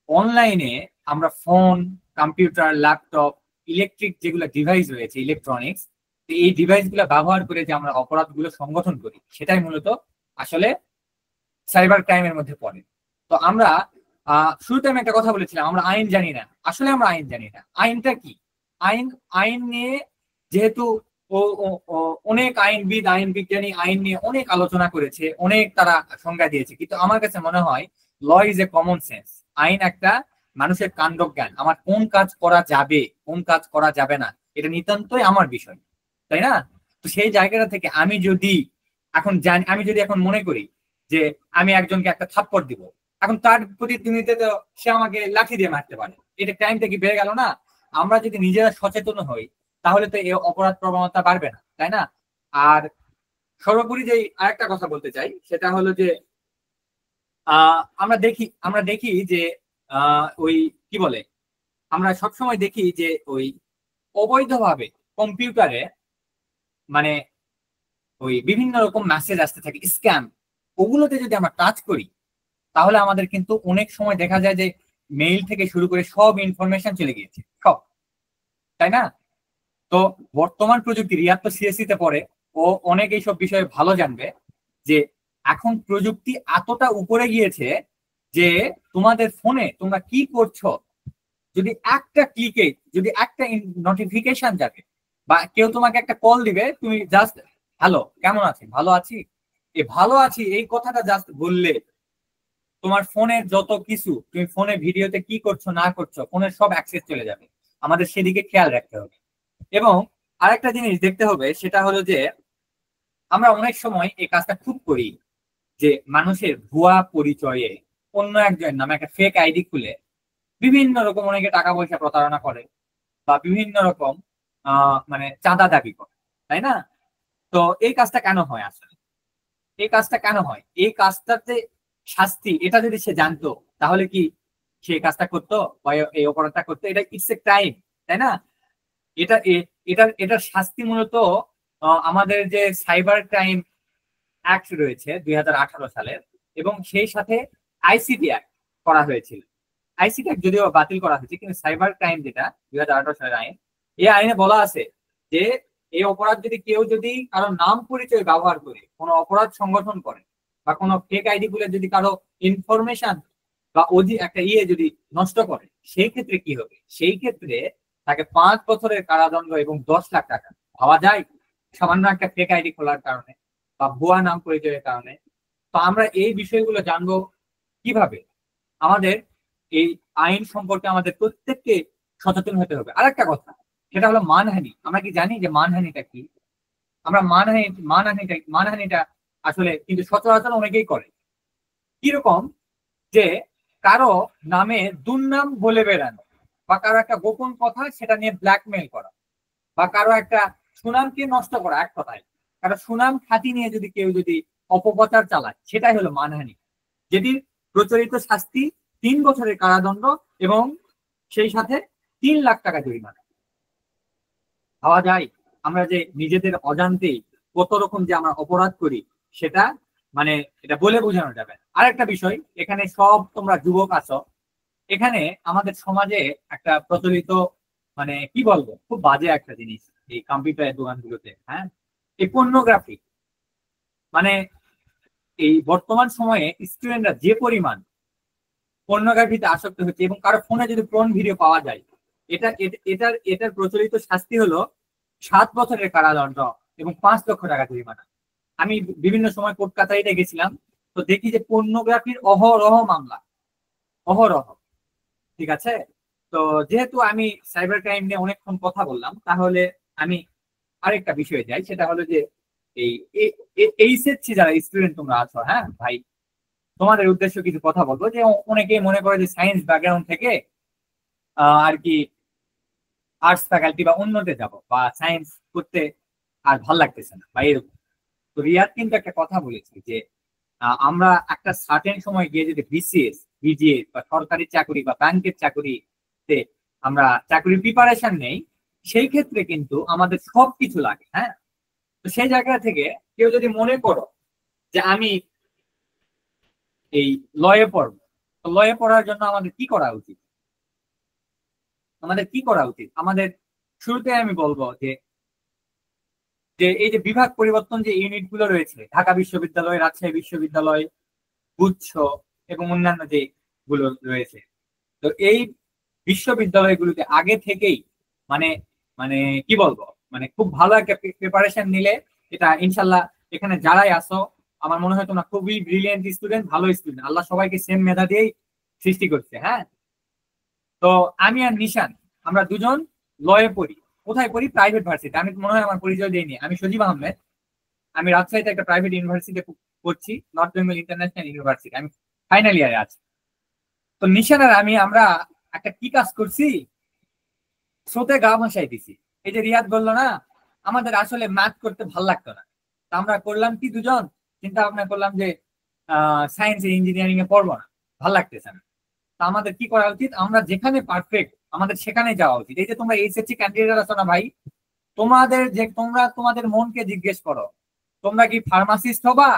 অনলাইনে আমরা ফোন, কম্পিউটার, ল্যাপটপ, ইলেকট্রিক যেগুলো ডিভাইস রয়েছে, ইলেকট্রনিক্স, এই ডিভাইস গুলো ব্যবহার করে যে আমরা অপরাধগুলো সংগঠন করি, সেটাই মূলত আসলে সাইবার ক্রাইমের মধ্যে পড়ে। তো আমরা শুরুতে আমি একটা কথা বলেছিলাম, আমরা আইন জানি না। আসলে আমরা আইন জানি না। আইনটা কি? আইন নিয়ে যেহেতু অনেক আইনবিদ, আইন বিজ্ঞানী আইন নিয়ে অনেক আলোচনা করেছে, অনেক তারা সংজ্ঞা দিয়েছে, কিন্তু আমার কাছে মনে হয় law is a common sense. আইন একটা মানুষের কাণ্ডজ্ঞান। আমার কোন কাজ করা যাবে, কোন কাজ করা যাবে না, এটা নিতান্তই আমার বিষয়, তাই না? তো সেই জায়গাটা থেকে আমি যদি এখন মনে করি যে আমি একজনকে একটা থাপ্পড় দিব, এখন তার প্রতিদ্বন্দ্বিতে তো সে আমাকে লাঠি দিয়ে মারতে পারে, এটা ক্রাইমটা কি বেড়ে গেল না? আমরা যদি নিজেরা সচেতন হই তাহলে তো এই অপরাধ প্রবণতা বাড়বে না, তাই না? আর সর্বোপরি যে আরেকটা কথা বলতে চাই, সেটা হলো যে আমরা দেখি যে ওই কি বলে, আমরা সবসময় দেখি যে ওই অবৈধভাবে কম্পিউটারে মানে ওই বিভিন্ন রকম মেসেজ আসতে থাকে, স্ক্যাম। ওগুলোতে যদি আমরা টাচ করি তাহলে আমাদের কিন্তু অনেক সময় দেখা যায় যে মেইল থেকে শুরু করে সব ইনফরমেশন চলে গিয়েছে, সব, তাই না? তো বর্তমান প্রযুক্তি, রিয়াদ তো সিএসসি তে পড়ে, ও অনেক এইসব বিষয়ে ভালো জানবে, যে এখন প্রযুক্তি এতটা উপরে গিয়েছে যে তোমাদের ফোনে তোমরা কি করছো, যদি একটা ক্লিকে, যদি একটা নোটিফিকেশন যাবে বা কেউ তোমাকে একটা কল দিবে, তুমি জাস্ট হ্যালো কেমন আছি, ভালো আছি, ভালো আছি এই কথাটা জাস্ট বললে তোমার ফোনের যত কিছু, তুমি ফোনে ভিডিওতে কি করছো না করছো, ফোনের সব অ্যাক্সেস চলে যাবে। আমাদের সেদিকে খেয়াল রাখতে হবে। এবং আরেকটা জিনিস দেখতে হবে, সেটা হলো যে আমরা অনেক সময় এই কাজটা খুব করি, যে মানুষের ভুয়া পরিচয়ে অন্য একজনের নামে একটা ফেক আইডি খুলে বিভিন্ন রকম অনেকে টাকা পয়সা প্রতারণা করে বা বিভিন্ন রকম মানে চাঁদা দাবি করে, তাই না? তো এই কাজটা কেন হয় আসলে? এই কাজটা কেন হয়? এই কাজটাতে শাস্তি, এটা যদি সে জানতো তাহলে কি সে কাজটা করতো বা এই অপরাধটা করতো? এটা ইটস এ ক্রাইম, তাই না? এটার শাস্তি মূলত আমাদের যে সাইবার ক্রাইম অ্যাক্ট রয়েছে 2018 সালের, এবং সেই সাথে আইসিটি অ্যাক্ট করা হয়েছিল। আইসিটি অ্যাক্ট যদিও বাতিল করা হয়েছে, কিন্তু সাইবার ক্রাইম যেটা 2018 সালের আইন, এই আইনে বলা আছে যে এই অপরাধ যদি কেউ যদি কারো নাম পরিচয় ব্যবহার করে কোনো অপরাধ সংগঠন করে বা কোনো ফেক আইডি গুলো যদি কারো ইনফরমেশন বা একটা যদি নষ্ট করে, সেই ক্ষেত্রে কি হবে? সেই ক্ষেত্রে তাকে 5 বছরের কারাদণ্ড এবং 10 লাখ টাকা। ভাবা যায়, সামান্য একটা ফেক আইডি খোলার কারণে বা ভুয়া নাম পরিচয়ের কারণে। তো আমরা এই বিষয়গুলো জানবো কিভাবে? আমাদের এই আইন সম্পর্কে আমাদের প্রত্যেককে সচেতন হতে হবে। আরেকটা কথা, সেটা হলো মানহানি। আমরা কি জানি যে মানহানিটা কি? আমরা মানহানিটা আসলে কিন্তু সচরাচর অনেকেই করে। কিরকম? যে কারো নামে দুর্নাম বলে বেড়ানো, বা কারো একটা গোপন কথা সেটা নিয়ে ব্ল্যাকমেল করা, বা কারো একটা সুনামকে নষ্ট করা। এক কথায় কারো সুনাম খ্যাতি নিয়ে যদি কেউ যদি অপপ্রচার চালায়, সেটাই হলো মানহানি, যেটির প্রচলিত শাস্তি 3 বছরের কারাদণ্ড এবং সেই সাথে 3 লাখ টাকা জরিমানা। ভাবা যায় আমরা যে নিজেদের অজান্তেই কত রকম যে আমরা অপরাধ করি, সেটা মানে এটা বলে বোঝানো যাবে না। আরেকটা বিষয়, এখানে সব তোমরা যুবক আছো, এখানে আমাদের সমাজে একটা প্রচলিত মানে কি বলবো খুব বাজে একটা জিনিস এই কম্পিউটার দোকানগুলোতে, হ্যাঁ, এই পর্নোগ্রাফি। মানে এই বর্তমান সময়ে স্টুডেন্টরা যে পরিমাণ পর্নোগ্রাফিতে আসক্ত হচ্ছে, এবং কারো ফোনে যদি পর্ন ভিডিও পাওয়া যায়, এটার প্রচলিত শাস্তি হলো 7 বছরের কারাদণ্ড এবং 5 লক্ষ টাকা জরিমানা। আমি বিভিন্ন সময় কোর্ট কাছারিতে গেছিলাম, তো দেখি যে পর্নোগ্রাফির অহরহ মামলা, অহরহ। ঠিক আছে, তো যেহেতু আমি সাইবার ক্রাইম নিয়ে অনেকক্ষণ কথা বললাম, তাহলে আমি আরেকটা বিষয়ে যাই, সেটা হলো যে এই এইচএসসি যারা স্টুডেন্ট তোমরা আছো, হ্যাঁ ভাই, তোমাদের উদ্দেশ্য কিছু কথা বলবো। যে অনেকেই মনে করে যে সায়েন্স ব্যাকগ্রাউন্ড থেকে আর কি আর্টস ফ্যাকাল্টি বা অন্যতে যাব, বা সায়েন্স করতে আর ভাল লাগতেছে না বা এরকম। তো রিয়াদ কিন্তু একটা কথা বলেছি যে আমরা একটা সার্টেন সময় গিয়ে যদি বিসিএস, বিজিএস বা সরকারি চাকরি বা ব্যাংকের চাকরিতে আমরা চাকরির প্রিপারেশন নেই, সেই ক্ষেত্রে কিন্তু আমাদের সবকিছু লাগে। হ্যাঁ, তো সেই জায়গা থেকে কেউ যদি মনে করো যে আমি এই লয়ে পড়বো, তো লয়ে পড়ার জন্য আমাদের কি করা উচিত? আমাদের শুরুতে আমি বলবো যে যে এই যে বিভাগ পরিবর্তন যে ইউনিট গুলো রয়েছে, ঢাকা বিশ্ববিদ্যালয়, রাজশাহী বিশ্ববিদ্যালয়, গুচ্ছ এবং অন্যান্য যে গুলো রয়েছে, তো এই বিশ্ববিদ্যালয়গুলোতে আগে থেকেই মানে মানে কি বলবো, মানে খুব ভালো একটা প্রিপারেশন নিলে এটা ইনশাল্লাহ, এখানে যারাই আসো আমার মনে হয় তোমরা খুবই ব্রিলিয়েন্ট স্টুডেন্ট, ভালো স্টুডেন্ট, আল্লাহ সবাইকে সেম মেধা দিয়েই সৃষ্টি করছে। হ্যাঁ, তো আমি আর নিশান আমরা দুজন লয়ে পড়ি। কোথায় পড়ি? Private varsity. আমি মনে হয় আমার পরিচয় দিইনি, আমি সজীব আহমেদ। আমি রাজশাহীতে একটা প্রাইভেট ইউনিভার্সিটি পড়ছি, নর্থ বেঙ্গল ইন্টারন্যাশনাল ইউনিভার্সিটি। আমি ফাইনাল ইয়ারে আছি। তো নিশান আর আমরা একটা কি কাজ করছি, স্রোতে গা ভাসাই দিছি। এই যে রিয়াদ বললো না, আমাদের আসলে ম্যাথ করতে ভাল লাগতো না, তা আমরা করলাম কি, দুজন চিন্তা ভাবনা করলাম যে সায়েন্স ইঞ্জিনিয়ারিং এ পড়বো না, ভাল লাগতেছে না। তা আমাদের কি করা উচিত? আমরা যেখানে পারফেক্ট আমাদের সেখানে যাওয়া উচিত। এই যে তোমরা এইচএসসি ক্যান্ডিডেট আছো না ভাই, তোমাদের মনকে জিজ্ঞেস করো, তোমরা কি ফার্মাসিস্ট হবা,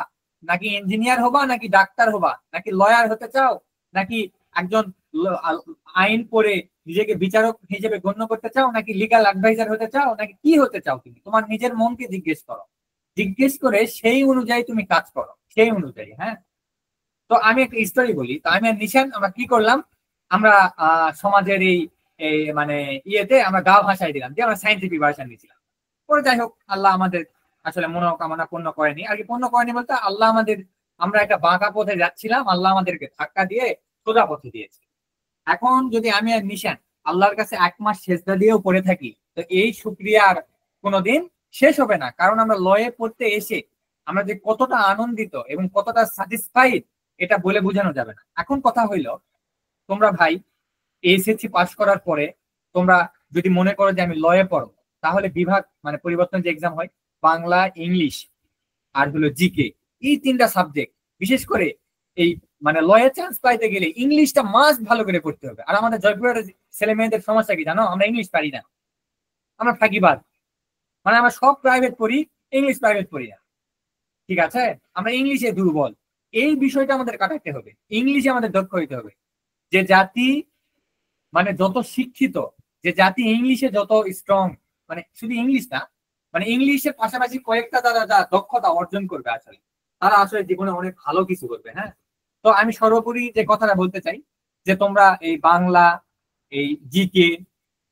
নাকি ইঞ্জিনিয়ার হবা, নাকি ডাক্তার হবা, নাকি লয়ার হতে চাও, নাকি একজন আইন পড়ে নিজেকে বিচারক হিসেবে গণ্য করতে চাও, নাকি লিগাল অ্যাডভাইজার হতে চাও, নাকি কি হতে চাও? তুমি তোমার নিজের মনকে জিজ্ঞেস করো, জিজ্ঞেস করে সেই অনুযায়ী তুমি কাজ করো, সেই অনুযায়ী। হ্যাঁ, তো আমি একটা স্টোরি বলি। তো আমি আর নিশান আমরা কি করলাম, আমরা সমাজের এই মানে ইয়েতে আমরা গা ভাসাই দিলাম যে আমরা সায়েন্টিফিক ভার্সন নিয়েছিলাম। পরে যাই হোক, আল্লাহ আমাদের আসলে মনোকামনা পূর্ণ করেনি আর কি। পূর্ণ করেনি বলতে আল্লাহ আমাদের, আমরা একটা বাঁকা পথে যাচ্ছিলাম, আল্লাহ আমাদেরকে ধাক্কা দিয়ে সোজা পথে দিয়েছে। এখন যদি আমি আর নিশান আল্লাহর কাছে 1 মাস সেজদা দিয়েও পড়ে থাকি, তো এই শুকরিয়ার কোনোদিন শেষ হবে না। কারণ আমরা লয়ে পড়তে এসে আমরা যে কতটা আনন্দিত এবং কতটা স্যাটিসফাইড, এটা বলে বোঝানো যাবে না। এখন কথা হইলো, তোমরা ভাই এইচএসসি পাস করার পরে তোমরা যদি মনে করো যে আমি লয়ে পড়ো, তাহলে বিভাগ মানে পরিবর্তন যে এক্সাম হয়, বাংলা, ইংলিশ আর হলো জিকে, এই 3টা সাবজেক্ট, বিশেষ করে এই মানে লয়ে চান্স পাইতে গেলে ইংলিশটা মাস্ট ভালো করে পড়তে হবে। আর আমাদের জয়পুরের ছেলে মেয়েদের সমস্যা কি জানো? আমরা ইংলিশ পারি না, আমরা ফাঁকিবাজ। মানে আমরা সব প্রাইভেট পড়ি, ইংলিশ প্রাইভেট পড়ি না। ঠিক আছে, আমরা ইংলিশে দুর্বল। এই বিষয়টা আমাদের কাটাতে হবে, ইংলিশে আমাদের দক্ষ হইতে হবে। যে জাতি মানে যত শিক্ষিত, যে জাতি ইংলিশে যত স্ট্রং, মানে শুধু ইংলিশ না, মানে ইংলিশের পাশাপাশি কয়েকটা তারা যা দক্ষতা অর্জন করবে, আসলে তারা আসলে জীবনে অনেক ভালো কিছু করবে। হ্যাঁ, তো আমি সর্বোপরি যে কথাটা বলতে চাই, যে তোমরা এই বাংলা, এই জিকে,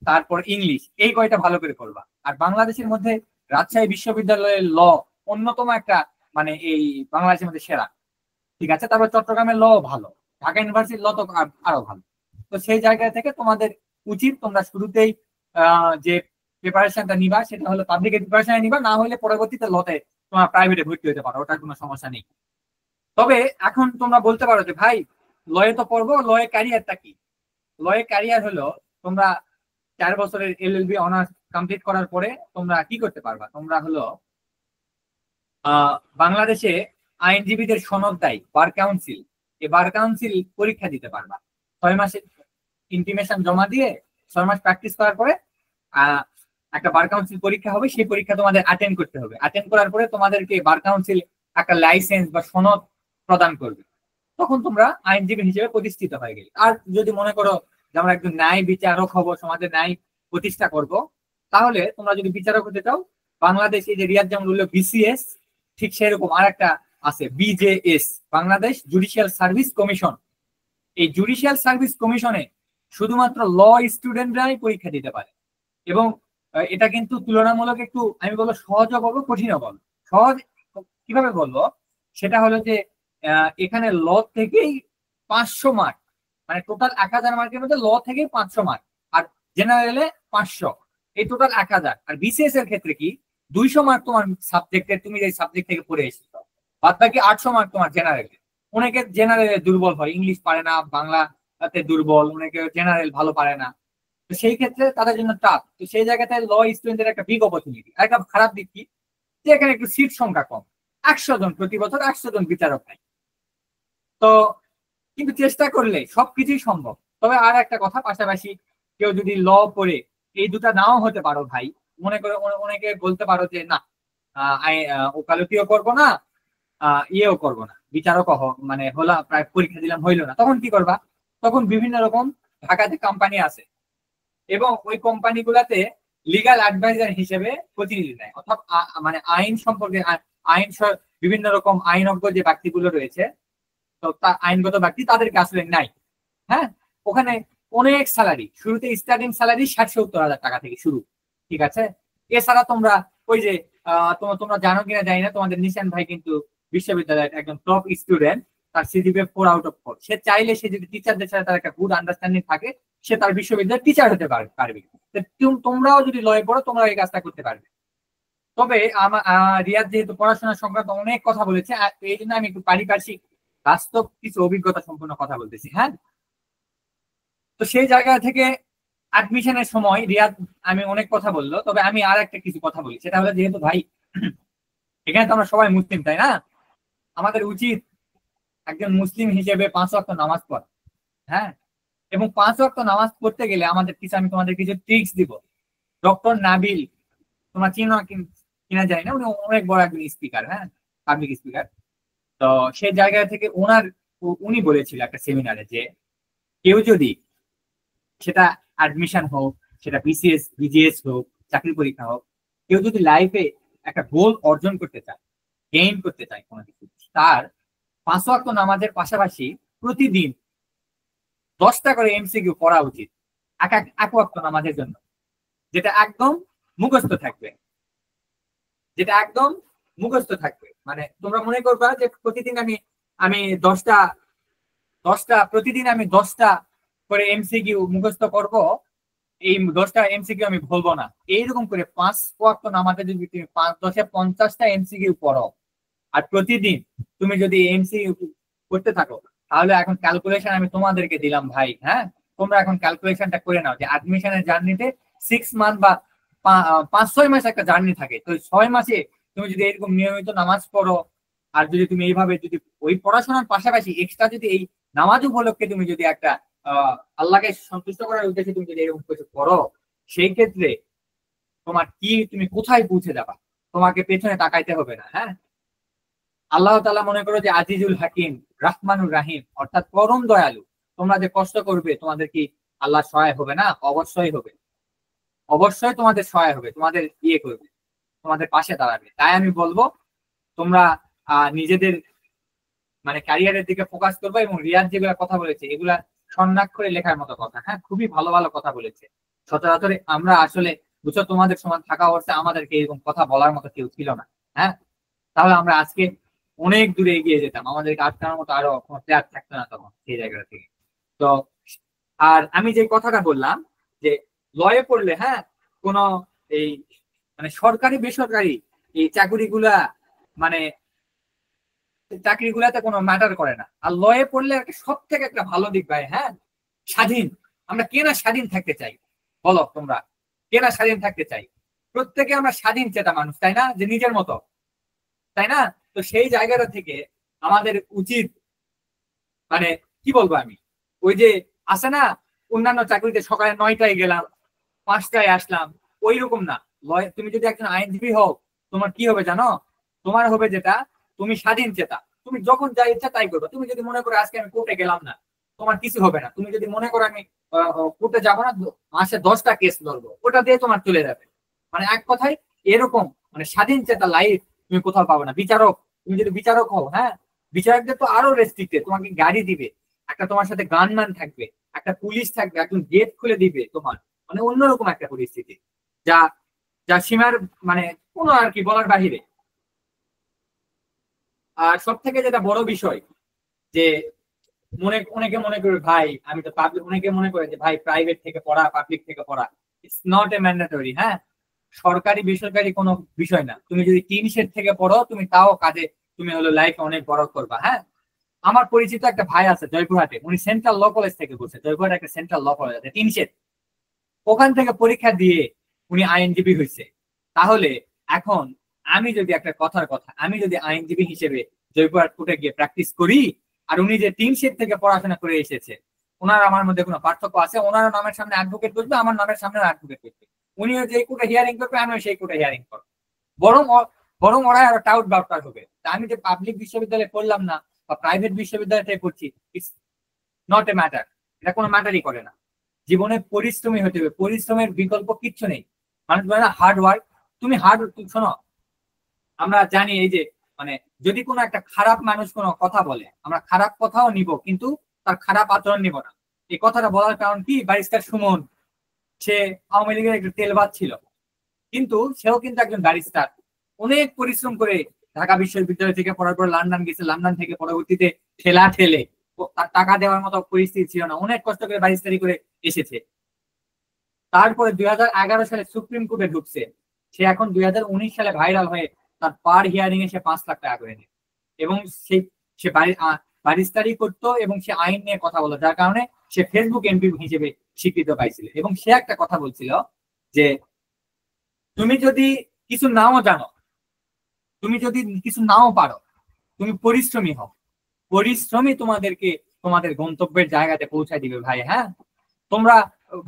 তারপর ইংলিশ, এই কয়টা ভালো করে করবা। আর বাংলাদেশের মধ্যে রাজশাহী বিশ্ববিদ্যালয়ের ল অন্যতম একটা, মানে এই বাংলাদেশের মধ্যে সেরা। ঠিক আছে, তারপর চট্টগ্রামের ল ভালো, ঢাকা ইউনিভার্সিটির ল তো আরো ভালো। তো সেই জায়গা থেকে তোমাদের উচিত তোমরা শুরুতেই যে প্রিপারেশনটা নিবা, সেটা হলো পাবলিকের প্রিপারেশন নিবা, না হলে পরবর্তীতে লতে তোমরা প্রাইভেটে ভর্তি হতে পারো, ওটার কোনো সমস্যা নেই। তবে এখন তোমরা বলতে পারো যে ভাই লয়ে তো পড়বো, লয়ে ক্যারিয়ারটা কি? লয়ে ক্যারিয়ার হলো তোমরা 4 বছরের এলএলবি অনার্স কমপ্লিট করার পরে তোমরা কি করতে পারবা, তোমরা হলো বাংলাদেশে আইনজীবীদের সনদ দেয় বার কাউন্সিল, এই বার কাউন্সিল পরীক্ষা দিতে পারবা। 6 মাসের ইন্টিমেশন জমা দিয়ে 6 মাস প্র্যাকটিস করার পরে একটা বার কাউন্সিল পরীক্ষা হবে, সেই পরীক্ষা তোমাদের অ্যাটেন্ড করতে হবে। অ্যাটেন্ড করার পরে তোমাদেরকে বার কাউন্সিল একটা লাইসেন্স বা সনদ প্রদান করবে, তখন তোমরা আইনজীবী হিসেবে প্রতিষ্ঠিত হয়ে গেলে। আর যদি মনে করো যে আমরা একজন ন্যায় বিচারক হব, সমাজে ন্যায় প্রতিষ্ঠা করব, তাহলে তোমরা যদি বিচারক হতে চাও, বাংলাদেশ এই যে রিয়াদ যেমন বললো বিসিএস, ঠিক সেরকম আর একটা আছে BJS, Bangladesh judicial service commission. এই জুডিশিয়াল সার্ভিস কমিশনে শুধুমাত্র ল স্টুডেন্টরাই পরীক্ষা দিতে পারে। এবং এটা কিন্তু তুলনামূলক একটু, আমি বলবো সহজও বলবো কঠিনও বলবো। সহজ কিভাবে বলবো, সেটা হলো যে এখানে ল থেকেই 500 মার্ক, মানে টোটাল 1000 মার্কের মধ্যে ল থেকেই 500 মার্ক, আর জেনারেলে 500, এই টোটাল 1000। আর বিসিএস এর ক্ষেত্রে কি 200 মার্ক তোমার সাবজেক্টের, তুমি যে সাবজেক্ট থেকে পড়ে এসেছো, বাদ বাকি 800 মার্ক তোমার জেনারেলে। অনেকে জেনারেলে দুর্বল হয়, ইংলিশ পারে না, বাংলাতে দুর্বল, অনেকে জেনারেল ভালো পারে না, তো সেই ক্ষেত্রে তাদের জন্য টাফ। তো সেই জায়গাতে ল স্টুডেন্টের একটা বিগ অপরচুনিটি। আর একটা খারাপ দিক কি, যে এখানে একটু সিট সংখ্যা কম, 100 জন, প্রতি বছর 100 জন বিচারক নাই। তো কিন্তু চেষ্টা করলে সবকিছুই সম্ভব। তবে আর একটা কথা, পাশাপাশি কেউ যদি ল পড়ে এই দুটা নাও হতে পারো ভাই, মনে করে অনেকে বলতে পারো যে না ওকালতিও করবো না, ইয়েও করবো না, বিচারক মানে হলো প্রায় পরীক্ষা দিলাম হইলো না, তখন কি করবা? তখন বিভিন্ন রকম ঢাকাতে কোম্পানি আছে, এবং ওই কোম্পানি গুলাতে লিগাল অ্যাডভাইজার হিসেবে প্রতিনিধি নেয়। অর্থাৎ মানে আইন সম্পর্কে বিভিন্ন রকম আইনজ্ঞ যে ব্যক্তিগুলো রয়েছে, তো আইনগত ব্যক্তি তাদেরকে আসলে নাই। হ্যাঁ, ওখানে অনেক স্যালারি, শুরুতে স্টার্টিং স্যালারি 60-70 হাজার টাকা থেকে শুরু, ঠিক আছে। এছাড়া তোমরা ওই যে তোমরা জানো কিনা জানি না, তোমাদের নিশান ভাই কিন্তু বিশ্ববিদ্যালয়ের একজন টপ স্টুডেন্ট, তার সিজিপিএ 4/4। সে চাইলে, সে যদি টিচারদের সাথে তার একটা গুড আন্ডারস্ট্যান্ডিং থাকে, সে তার বিশ্ববিদ্যালয়ের টিচার হতে পারবে। তোমরাও যদি লয়ে পড়ো, তোমরা এই কাজটা করতে পারবে। তবে রিয়াদ যেহেতু পড়াশোনা সংক্রান্ত অনেক কথা বলেছে, এই জন্য আমি একটু পারিপার্শ্বিক বাস্তব কিছু অভিজ্ঞতা সম্পূর্ণ কথা বলতেছি। হ্যাঁ, তো সেই জায়গা থেকে অ্যাডমিশনের সময় রিয়াদ আমি অনেক কথা বললো, তবে আমি আর একটা কিছু কথা বলি, সেটা হলো যেহেতু ভাই এখানে তো আমরা সবাই মুসলিম, তাই না? আমাদের উচিত একজন মুসলিম হিসেবে 5 ওয়াক্ত নামাজ পড়া। হ্যাঁ, এবং 5 ওয়াক্ত নামাজ পড়তে গেলে আমাদের কিছু, আমি তোমাদের কিছু ট্রিক্স দিব। ডক্টর নাবিল, তোমরা চিনো কিনা জানি না, উনি অনেক বড় একজন স্পিকার, হ্যাঁ, পাবলিক স্পিকার। তো সেই জায়গা থেকে উনি বলেছিল একটা সেমিনারে যে কেউ যদি, সেটা অ্যাডমিশন হোক, সেটা বিসিএস বিজিএস হোক, চাকরি পরীক্ষা হোক, কেউ যদি লাইফে একটা গোল অর্জন করতে চায়, গেইন করতে চায় কোনো কিছু, তার 5 ওয়াক্ত নামাজের পাশাপাশি প্রতিদিন 10টা করে এমসিকিউ পড়া উচিত এক ওয়াক্ত নামাজের জন্য, যেটা একদম মুখস্থ থাকবে, যেটা একদম মুখস্থ থাকবে। মানে তোমরা মনে করবা যে প্রতিদিন আমি 10টা করে এমসিকিউ মুখস্থ করব, এই 10টা এমসিকিউ আমি বলবো না। এইরকম করে 5 ওয়াক্ত নামাজে যদি তুমি 5-10-এ 50টা এমসিকিউ পড়ো, আর প্রতিদিন তুমি যদি এমসিকিউ করতে থাকো, তাহলে এখন ক্যালকুলেশন আমি তোমাদেরকে দিলাম ভাই। হ্যাঁ, তোমরা এখন ক্যালকুলেশনটা করে নাও যে অ্যাডমিশনের জার্নিতে 6 মান্থ বা 5-6 মাস একটা জার্নি থাকে। তো 6 মাসে তুমি যদি এরকম নিয়মিত নামাজ পড়ো, আর যদি তুমি এইভাবে যদি ওই পড়াশোনার পাশাপাশি এক্সট্রা যদি এই নামাজ উপলক্ষে তুমি যদি একটা আল্লাহকে সন্তুষ্ট করার উদ্দেশ্যে তুমি যদি এরকম কিছু করো, সেই ক্ষেত্রে তোমার কি, তুমি কোথায় পৌঁছে যাবা, তোমাকে পেছনে তাকাইতে হবে না। হ্যাঁ, আল্লাহ তাআলা মনে করো যে আজিজুল হাকিম, রাহমানুর রাহিম, অর্থাৎ পরম দয়ালু। তোমরা যে কষ্ট করবে, তোমাদের কি আল্লাহ সহায় হবে না? অবশ্যই হবে, অবশ্যই তোমাদের সহায় হবে, তোমাদের ইয়ে করবে, তোমাদের পাশে দাঁড়াবে। তাই আমি বলবো তোমরা নিজেদের মানে ক্যারিয়ারের দিকে ফোকাস করবে, এবং রিয়াদ যেগুলা কথা বলেছে এগুলা স্বর্ণাক্ষরে লেখার মতো কথা। হ্যাঁ, খুবই ভালো ভালো কথা বলেছে। সচরাচর আমরা আসলে বুঝছো, তোমাদের সমান থাকা অবস্থায় আমাদেরকে এরকম কথা বলার মতো কেউ ছিল না। হ্যাঁ, তাহলে আমরা আজকে অনেক দূরে এগিয়ে যেতাম, আমাদেরকে আটকানোর মতো আরো কোনো প্লেয়ার থাকতো না তখন সেই জায়গা থেকে। তো আর আমি যে কথাটা বললাম যে লয়ে পড়লে, হ্যাঁ, কোনো এই মানে সরকারি বেসরকারি এই চাকরিগুলাতে কোনো ম্যাটার করে না। আর লয়ে পড়লে সব থেকে একটা ভালো দিক ভাই, হ্যাঁ, স্বাধীন। আমরা কে না স্বাধীন থাকতে চাই, বলো তোমরা, কে না স্বাধীন থাকতে চাই? প্রত্যেকে আমরা স্বাধীন চেতা মানুষ, তাই না? যে নিজের মতো, তাই না? তো সেই জায়গাটা থেকে আমাদের উচিত, মানে কি বলবো আমি, ওই যে আছে না অন্যান্য চাকরিতে সকালে 9টায় গেলাম 5টায় আসলাম, ওই রকম না। তুমি যদি একজন আইনজীবী হও, তোমার কি হবে জানো? তোমার হবে যেটা, তুমি স্বাধীন চেতা, তুমি যখন যা ইচ্ছা তাই করবে। তুমি যদি মনে করো আজকে আমি কোর্টে গেলাম না, তোমার কিছু হবে না। তুমি যদি মনে করো আমি কোর্টে যাবো না, মাসে 10টা কেস লড়বো, ওটা দিয়ে তোমার চলে যাবে। মানে এক কথায় এরকম মানে স্বাধীন চেতা লাইফ তুমি কোথাও পাবে না। বিচারক, তুমি যদি বিচারক হও, হ্যাঁ, বিচারকদের তো আরো রেস্ট্রিক্টেড, তোমাকে গাড়ি দিবে, একটা তোমার সাথে গানম্যান থাকবে, একটা পুলিশ থাকবে, একজন গেট খুলে দিবে তোমার, মানে অন্যরকম একটা পরিস্থিতি, যা যা সীমার মানে কোনো আর কি বলার বাহিরে। আর সব থেকে যেটা বড় বিষয় যে অনেকে মনে করে ভাই আমি তো পাবলিক, অনেকে মনে করে যে ভাই প্রাইভেট থেকে পড়া পাবলিক থেকে পড়া ইটস নট এ ম্যান্ডেটরি। হ্যাঁ, সরকারি বেসরকারি কোনো বিষয় না। তুমি যদি 3 সেট থেকে পড়ো তুমি তাও কাজে তুমি হলো লাইফে অনেক বড় করবা। হ্যাঁ, আমার পরিচিত একটা ভাই আছে জয়পুরহাটে, উনি সেন্ট্রাল ল কলেজ থেকে বলছে, জয়পুরহাটে একটা সেন্ট্রাল ল কলেজ আছে 3 সেট, ওখান থেকে পরীক্ষা দিয়ে উনি আইনজীবী হয়েছে। তাহলে এখন আমি যদি একটা কথার কথা, আমি যদি আইনজীবী হিসেবে জয়পুরহাট কোর্টে গিয়ে প্র্যাকটিস করি, আর উনি যে 3 সেট থেকে পড়াশোনা করে এসেছে, ওনার আমার মধ্যে কোনো পার্থক্য আছে? ওনার নামের সামনে অ্যাডভোকেট বসবে, আমার নামের সামনে অ্যাডভোকেট বসবে, উনিও যে কোর্টে হিয়ারিং করবে আমিও সেই কোর্টে হিয়ারিং করবো, বরং বরং ওরা আরো টাউট বাউটার হবে। তা আমি যে পাবলিক বিশ্ববিদ্যালয়ে পড়লাম না বা প্রাইভেট বিশ্ববিদ্যালয়ে পড়ছি, ইটস নট এ ম্যাটার, এটা কোনো ম্যাটারই করে না। জীবনে পরিশ্রমী হতে হবে, পরিশ্রমের বিকল্প কিচ্ছু নেই। মানুষ বলে না হার্ড ওয়ার্ক, তুমি হার্ড, শোনো আমরা জানি এই যে মানে যদি কোনো একটা খারাপ মানুষ কোনো কথা বলে, আমরা খারাপ কথাও নিব কিন্তু তার খারাপ আচরণ নিব না। এই কথাটা বলার কারণ কি, ব্যারিস্টার সুমন, সে আওয়ামী লীগের একটা তেলবাদ ছিল, কিন্তু সেও কিন্তু একজন ব্যারিস্টার, অনেক পরিশ্রম করে ঢাকা বিশ্ববিদ্যালয় থেকে পড়ার পর লন্ডন গেছে, লন্ডন থেকে পরবর্তীতে ঠেলা ঠেলে, তার টাকা দেওয়ার মতো পরিস্থিতি ছিল না, অনেক কষ্ট করে ব্যারিস্টারি করে এসেছে। তারপরে 2011 সালে সুপ্রিম কোর্টে ঢুকছে, সে এখন 2019 সালে ভাইরাল হয়ে তার পার হিয়ারিং এ সে 5 লাখ টাকা করে নেয়, এবং সে ব্যারিস্টারি করতো এবং সে আইন নিয়ে কথা বলতো, যার কারণে সে ফেসবুক এমপি হিসেবে স্বীকৃত পাইছিল। এবং সে একটা কথা বলছিল যে তুমি যদি কিছু নাও জানো, তুমি যদি কিছু নাও পারো, তুমি পরিশ্রমী হও, পরিশ্রমী তোমাদেরকে তোমাদের গন্তব্যের জায়গাতে পৌঁছায় দিবে ভাই। হ্যাঁ, তোমরা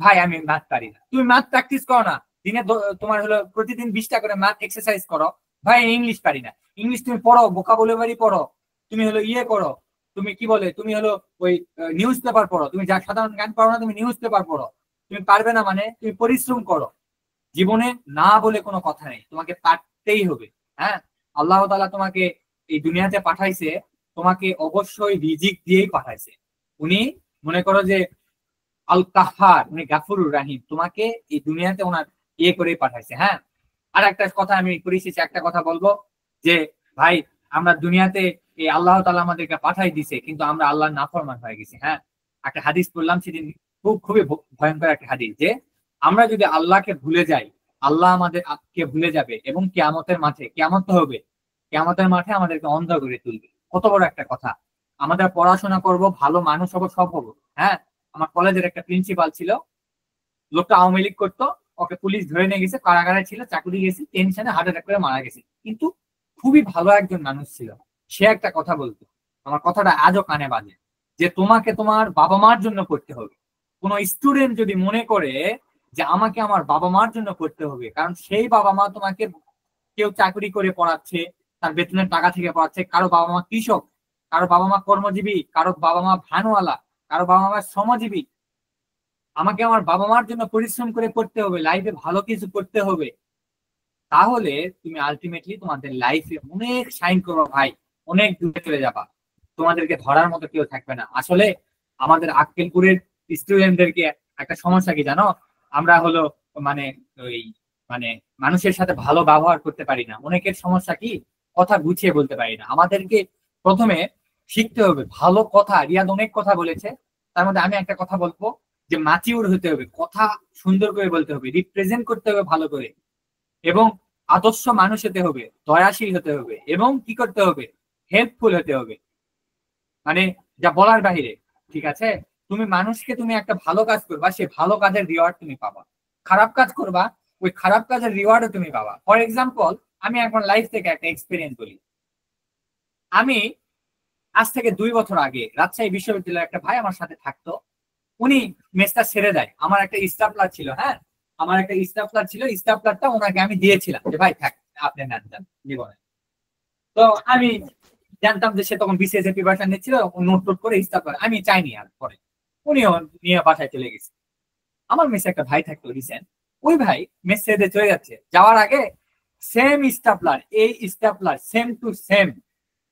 ভাই আমি ম্যাথ পারি না, তুমি ম্যাথ প্র্যাকটিস করো না, দিনে তোমার হলো প্রতিদিন 20টা করে ম্যাথ এক্সারসাইজ করো। ভাই ইংলিশ পারি না, ইংলিশ তুমি পড়ো, ভোকাবুলারি পড়ো, তুমি হলো ইয়ে করো, তুমি কি বলে তুমি হলো ওই নিউজ পেপার পড়ো, তুমি যা সাধারণ জ্ঞান পড়ো না, তুমি নিউজ পেপার পড়ো। তুমি পারবে না মানে তুমি পরিশ্রম করো, জীবনে না বলে কোনো কথা নেই, তোমাকে পারতেই হবে। হ্যাঁ, আল্লাহ তাআলা তোমাকে এই দুনিয়াতে পাঠাইছে, তোমাকে অবশ্যই রিজিক দিয়েই পাঠাইছে। উনি মনে করো যে আল কাহার, উনি গাফুরুর রাহিম, তোমাকে এই দুনিয়াতে ওনার ইয়ে করেই পাঠাইছে। হ্যাঁ, আর একটা কথা আমি পরিশেষে একটা কথা বলবো যে ভাই আমরা দুনিয়াতে এই আল্লাহ তাআলা আমাদেরকে পাঠাই দিছে, কিন্তু আমরা আল্লাহর নাফরমান হয়ে গেছি। হ্যাঁ, একটা হাদিস পড়লাম সেদিন, খুবই ভয়ঙ্কর একটা হাদিস, যে আমরা যদি আল্লাহকে ভুলে যাই, আল্লাহ আমাদেরকে ভুলে যাবে, এবং কিয়ামতের মাঠে, কিয়ামত হবে, কিয়ামতের মাঠে আমাদেরকে অন্ধ করে তুলবে। কত বড় একটা কথা। আমাদের পড়াশোনা করব, ভালো মানুষ হবো, সব হবো। হ্যাঁ, আমার কলেজের একটা প্রিন্সিপাল ছিল, লোকটা আওয়ামী লীগ করতো, ওকে পুলিশ ধরে নিয়ে গেছে, কারাগারে ছিল, চাকরি গেছে, টেনশনে হার্ট অ্যাটাক করে মারা গেছে, কিন্তু খুবই ভালো একজন মানুষ ছিল। সে একটা কথা বলতো, আমার কথাটা আজও কানে বাজে, যে তোমাকে তোমার বাবা মার জন্য করতে হবে। কোন স্টুডেন্ট যদি মনে করে যে আমাকে আমার বাবা মার জন্য করতে হবে, কারণ সেই বাবা মা তোমাকে, কেউ চাকরি করে পড়াচ্ছে, তার বেতনের টাকা থেকে পড়াচ্ছে, কারো বাবা মা কৃষক, কারো বাবা মা কর্মজীবী, কারো বাবা মা ভ্যানওয়ালা, কারো বাবা মা শ্রমজীবী, আমাকে আমার বাবা মার জন্য পরিশ্রম করে পড়তে হবে, লাইফে ভালো কিছু করতে হবে, তাহলে তুমি আলটিমেটলি তোমাদের লাইফে অনেক শাইন করো ভাই, অনেক দূরে চলে যাবা, তোমাদেরকে ধরার মতো কেউ থাকবে না। আসলে আমাদের আক্কেলপুরের স্টুডেন্টদেরকে একটা সমস্যা কি জানো, আমরা হলো মানে ওই মানে মানুষের সাথে ভালো ব্যবহার করতে পারি না। অনেকের সমস্যা কি, কথা গুছিয়ে বলতে পারি না। আমাদেরকে প্রথমে শিখতে হবে ভালো কথা। রিয়াদ অনেক কথা বলেছে, তার মধ্যে আমি একটা কথা বলবো, যে ম্যাচিউর হতে হবে, কথা সুন্দর করে বলতে হবে, রিপ্রেজেন্ট করতে হবে ভালো করে, এবং আদর্শ মানুষ হতে হবে, দয়াশীল হতে হবে, এবং কি করতে হবে, হেল্পফুল হতে হবে, মানে যা বলার বাহিরে। ঠিক আছে, তুমি মানুষকে, তুমি একটা ভালো কাজ করবা, সে ভালো কাজের রিওয়ার্ড তুমি পাবা। খারাপ কাজ করবা, ওই খারাপ কাজের রিওয়ার্ডও তুমি পাবা। ফর এক্সাম্পল, আমি এখন লাইফ থেকে একটা এক্সপিরিয়েন্স বলি। আমি আজ থেকে 2 বছর আগে রাজশাহী বিশ্ববিদ্যালয়ের একটা ভাই আমার সাথে থাকতো, উনি মেসটা ছেড়ে দেয়। আমার একটা স্টাফলার ছিল, হ্যাঁ, আমার একটা স্টাফলার ছিল, স্টাফলারটা ওনাকে আমি দিয়েছিলাম যে ভাই থাক, আপনি নেন যান জীবনে। তো আমি জানতাম যে সে তখন বিসিএস এর প্রিপারেশন নিচ্ছিল, নোট টোট করে স্টাফ করে, আমি চাইনি আর পরে উনিও নিয়ে বাসায় চলে গেছে। আমার মেসে একটা ভাই থাকতো রিসেন্ট, ওই ভাই মেস ছেড়ে চলে যাচ্ছে, যাওয়ার আগে সেম স্টাপলার, এই স্টাপলার সেম টু সেম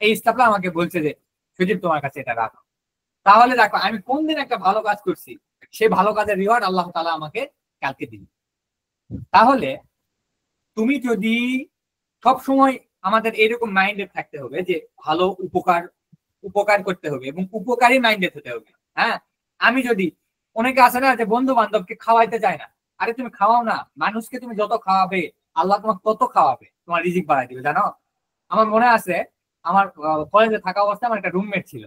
এই স্টাপলার আমাকে বলছে যে সুদীপ তোমার কাছে এটা রাখো। তাহলে দেখো আমি কোন দিন একটা ভালো কাজ করছি, সেই ভালো কাজের রিওয়ার্ড আল্লাহ তাআলা আমাকে কালকে দিন। তাহলে তুমি যদি সব সময়, আমাদের এরকম মাইন্ডেড থাকতে হবে যে ভালো উপকার করতে হবে এবং উপকারী মাইন্ডেড হতে হবে। হ্যাঁ, আমি যদি, অনেকে আছে না যে বন্ধু বান্ধবকে খাওয়াইতে চায় না, আরে তুমি খাওয়াও না, মানুষকে তুমি যত খাওয়াবে আল্লাহ তোমাকে তত খাওয়াবে, তোমার রিজিক বাড়াই দিবে। জানো, আমার মনে আছে আমার কলেজে থাকা অবস্থায় আমার একটা রুমমেট ছিল,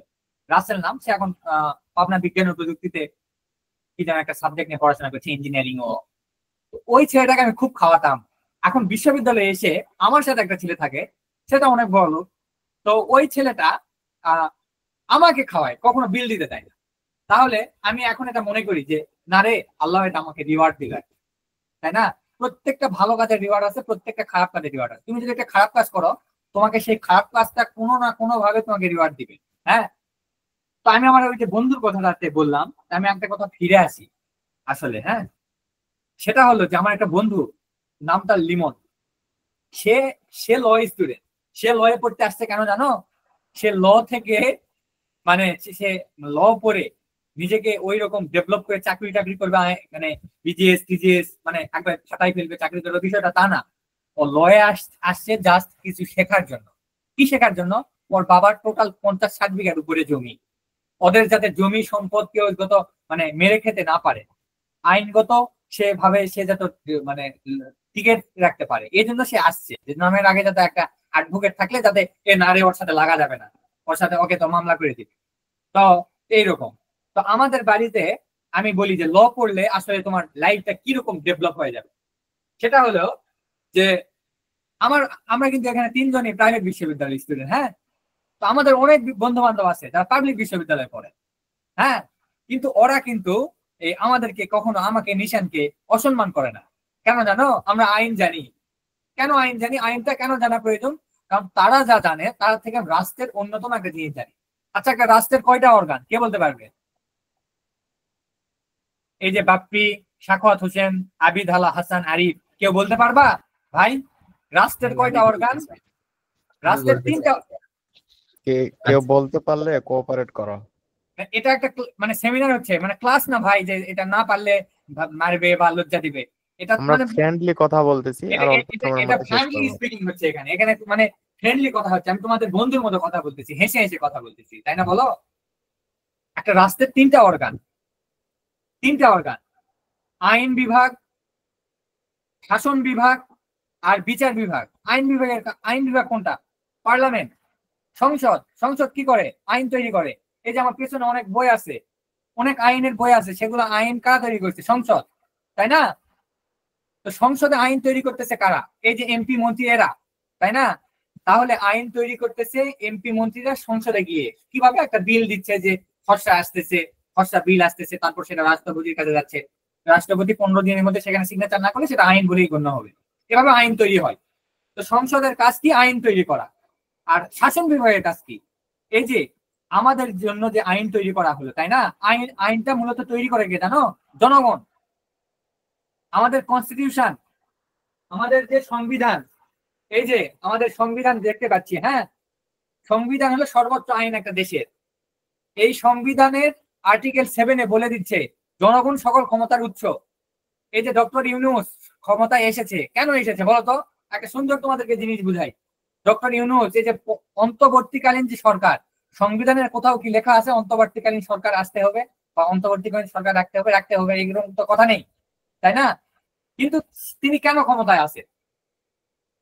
রাসেল নাম, সে এখন পাবনা বিজ্ঞান ও প্রযুক্তিতে কি যেন একটা সাবজেক্ট নিয়ে পড়াশোনা করছে, ইঞ্জিনিয়ারিং। ও ওই ছেলেটাকে আমি খুব খাওয়াতাম। এখন বিশ্ববিদ্যালয়ে এসে আমার সাথে একটা ছেলে থাকে, সেটা অনেক বড় লোক। তো ওই ছেলেটা আমাকে খাওয়ায়, কখনো বিল দিতে দেয় না। তাহলে আমি এখন এটা মনে করি যে না রে, আল্লাহ এটা আমাকে রিওয়ার্ড দিবে, তাই না? প্রত্যেকটা ভালো কাজের রিওয়ার্ড আছে, প্রত্যেকটা খারাপ কাজের রিওয়ার্ড আছে। তুমি যদি একটা খারাপ কাজ করো, তোমাকে সেই খারাপ কাজটা কোনো না কোনো ভাবে তোমাকে রিওয়ার্ড দিবে। হ্যাঁ, তো আমি আমার ওই যে বন্ধুর কথাটাতে বললাম, আমি একটা কথা ফিরে আসি আসলে। হ্যাঁ, সেটা হলো যে আমার একটা বন্ধু, নাম তার লিমন, সে সে ল স্টুডেন্ট, সে লয়ে পড়তে আসছে কেন জানো? সে ল থেকে, মানে সে ল পড়ে নিজেকে ওই রকম ডেভেলপ করে চাকরি টাকরি করবে, মানে বিজিএস টিজিএস মানে একবার ছাটাই ফেলবে, চাকরি করবে, বিষয়টা তা না। ও লয়ে আসছে জাস্ট কিছু শেখার জন্য। কি শেখার জন্য? ওর বাবার টোটাল 50-60 বিঘার উপরে জমি, ওদের যাতে জমি সম্পদ কেউ যত মানে মেরে খেতে না পারে, আইনগত সেভাবে সে যাতে মানে টিকেট রাখতে পারে, এই জন্য সে আসছে। যে নামের আগে যাতে একটা অ্যাডভোকেট থাকলে যাতে এ না রে, ওর সাথে লাগা যাবে না, ওর সাথে ওকে তো মামলা করে দিবে। তো এইরকম। তো আমাদের বাড়িতে আমি বলি যে ল পড়লে আসলে তোমার লাইফটা কিরকম ডেভেলপ হয়ে যাবে, সেটা হলো যে আমরা কিন্তু এখানে 3জনই প্রাইভেট বিশ্ববিদ্যালয়ের স্টুডেন্ট। হ্যাঁ, তো আমাদের অনেক বন্ধু বান্ধব আছে যারা পাবলিক বিশ্ববিদ্যালয়ে পড়ে। হ্যাঁ, কিন্তু ওরা কিন্তু এই আমাদেরকে কখনো, আমাকে নিশানকে অসম্মান করে না। কেন জানো? আমরা আইন জানি। কেন আইন জানি? আইনটা কেন জানা প্রয়োজন? কারণ তারা যা জানে তার থেকে রাষ্ট্রের অন্যতম একটা জিনিস জানি। আচ্ছা, একটা রাষ্ট্রের কয়টা অর্গান কে বলতে পারবে? এই যে বাপ্পি, সাখাওয়াত হোসেন, আবিদ আলা হাসান, আরিফ, কেউ বলতে পারবা ভাই রাষ্ট্রের কয়টা অর্গান? রাষ্ট্রের 3টা। কেউ বলতে পারলে কোঅপারেট করো। এটা একটা মানে সেমিনার হচ্ছে, মানে ক্লাস না ভাই, যে এটা না পারলে মারবে বা লজ্জা দিবে। এটা আমরা মানে ফ্রেন্ডলি কথা বলতেছি, আর অল্প সময়ের এটা মধ্যে শেষ ফ্যামিলি করব। স্পিকিং হচ্ছে এখানে। এখানে মানে ফ্রেন্ডলি কথা হচ্ছে, আমি তোমাদের বন্ধুর মতো কথা বলতেছি, হেসে হেসে কথা বলতেছি, তাই না বলো? একটা রাষ্ট্রের 3টা অর্গান, আইন বিভাগ, শাসন বিভাগ আর বিচার বিভাগ। আইন বিভাগ কোনটা? পার্লামেন্ট, সংসদ। সংসদ কি করে? আইন তৈরি করে। এই যে আমার পেছনে অনেক বই আছে, অনেক আইনের বই আছে, সেগুলো আইন কারা তৈরি করছে? সংসদ, তাই না? তো সংসদে আইন তৈরি করতেছে কারা? এই যে এমপি মন্ত্রী এরা, তাই না? তাহলে আইন তৈরি করতেছে এমপি মন্ত্রীরা সংসদে গিয়ে। কিভাবে? একটা বিল দিচ্ছে, যে খসড়া আসতেছে, খসড়া বিল আসতেছে, তারপর সেটা রাষ্ট্রপতির কাছে যাচ্ছে, রাষ্ট্রপতি 15 দিনের মধ্যে সেখানে সিগনেচার না করলে সেটা আইন বলেই গণ্য হবে। এভাবে আইন তৈরি হয়। তো সংসদের কাজ কি? আইন তৈরি করা। আর শাসন বিভাগের কাজ কি? এই যে আমাদের জন্য যে আইন তৈরি করা হলো, তাই না? আইনটা মূলত তৈরি করে কে জানো? জনগণ। আমাদের কনস্টিটিউশন, আমাদের যে সংবিধান, এই যে আমাদের সংবিধান দেখতে পাচ্ছি, হ্যাঁ, সংবিধান হলো সর্বোচ্চ আইন একটা দেশের। এই সংবিধানের আর্টিকেল 7-এ বলে দিচ্ছে জনগণ সকল ক্ষমতার উৎস। এই যে ডক্টর ইউনূস ক্ষমতায় এসেছে, কেন এসেছে বলতো? একটা সুন্দর তোমাদেরকে জিনিস বুঝাই। ডক্টর ইউনূস, এই যে অন্তর্বর্তীকালীন যে সরকার, সংবিধানের কোথাও কি লেখা আছে অন্তর্বর্তীকালীন সরকার আসতে হবে বা অন্তর্বর্তীকালীন সরকার রাখতে হবে এগুলো তো কথা নেই, তাই না? কিন্তু তিনি কেন ক্ষমতায় আছে?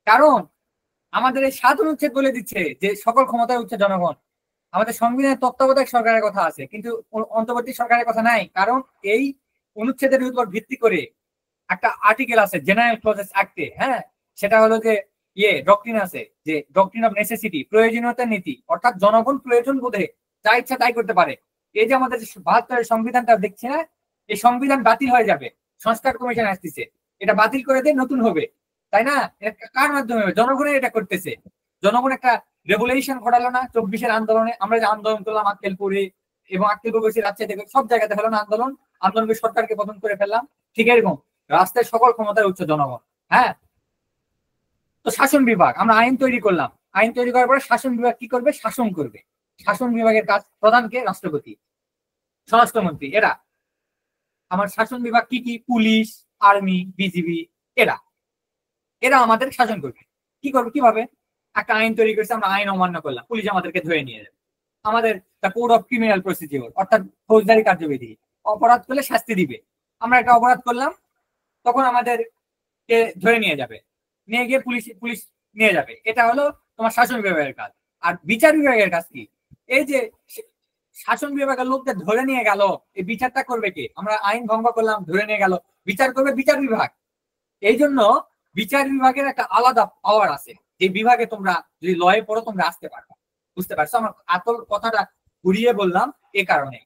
কারণ আমাদের এই 7 অনুচ্ছেদ বলে দিচ্ছে যে সকল ক্ষমতায় উঠছে জনগণ। আমাদের সংবিধানের তত্ত্বাবধায়ক সরকারের কথা আছে, কিন্তু অন্তর্বর্তী সরকারের কথা নাই। কারণ এই অনুচ্ছেদের উপর ভিত্তি করে একটা আর্টিকেল আছে জেনারেল ক্লজেস অ্যাক্টে, হ্যাঁ, সেটা হলো যে ডক্ট্রিন আছে, যে ডক্ট্রিন অফ নেসেসিটি, প্রয়োজনীয়তার নীতি, অর্থাৎ জনগণ প্রয়োজন বোধে যা ইচ্ছা তাই করতে পারে। এই যে আমাদের 72-এর সংবিধানটা দেখছি না, এই সংবিধান বাতিল হয়ে যাবে, সংস্কার কমিশন আসতেছে, এটা বাতিল করে দিয়ে নতুন হবে, তাই না? কার মাধ্যমে হবে? জনগণের এটা করতেছে। জনগণ একটা রেভুলেশন ঘটালো না 24-এর আন্দোলনে? আমরা যে আন্দোলন করলাম আক্কেলপুরে এবং আক্কেলপুর গেছি, রাজশাহী থেকে, সব জায়গাতে হলো না আন্দোলন? আন্দোলনকে সরকারকে পতন করে ফেললাম। ঠিক এরকম রাস্তায় সকল ক্ষমতার উচ্চ জনগণ। হ্যাঁ, তো শাসন বিভাগ, আমরা আইন তৈরি করলাম, আইন তৈরি করার পরে শাসন বিভাগ কি করবে? শাসন করবে। শাসন বিভাগের কাজ, প্রধানকে রাষ্ট্রপতি, স্বরাষ্ট্রমন্ত্রী, এরা। আমার শাসন বিভাগ কি কি? পুলিশ, আর্মি, বিজিবি, এরা এরা আমাদের শাসন করবে। কি করবে? কিভাবে? একটা আইন তৈরি করেছে, আমরা আইন অমান্য করলাম, পুলিশ আমাদেরকে ধরে নিয়ে যাবে। আমাদের the code of criminal procedure, অর্থাৎ ফৌজদারি কার্যবিধি, অপরাধ করলে শাস্তি দিবে। আমরা একটা অপরাধ করলাম, তখন আমাদেরকে ধরে নিয়ে যাবে, নিয়ে গিয়ে পুলিশ নিয়ে যাবে। এটা হলো তোমার শাসন বিভাগের কাজ। আর বিচার বিভাগের কাজ কি? এই যে শাসন বিভাগের লোকদের ধরে নিয়ে গেল, এই বিচারটা করবে কে? আমরা আইন ভঙ্গ করলাম, ধরে নিয়ে গেল, বিচার করবে বিচার বিভাগ। এই জন্য বিচার বিভাগের একটা আলাদা পাওয়ার আছে, যে বিভাগে তোমরা যদি লয়ে পড়ো তোমরা আসতে পারবে। বুঝতে পারছো? আমার আসল কথাটা ঘুরিয়ে বললাম এ কারণে।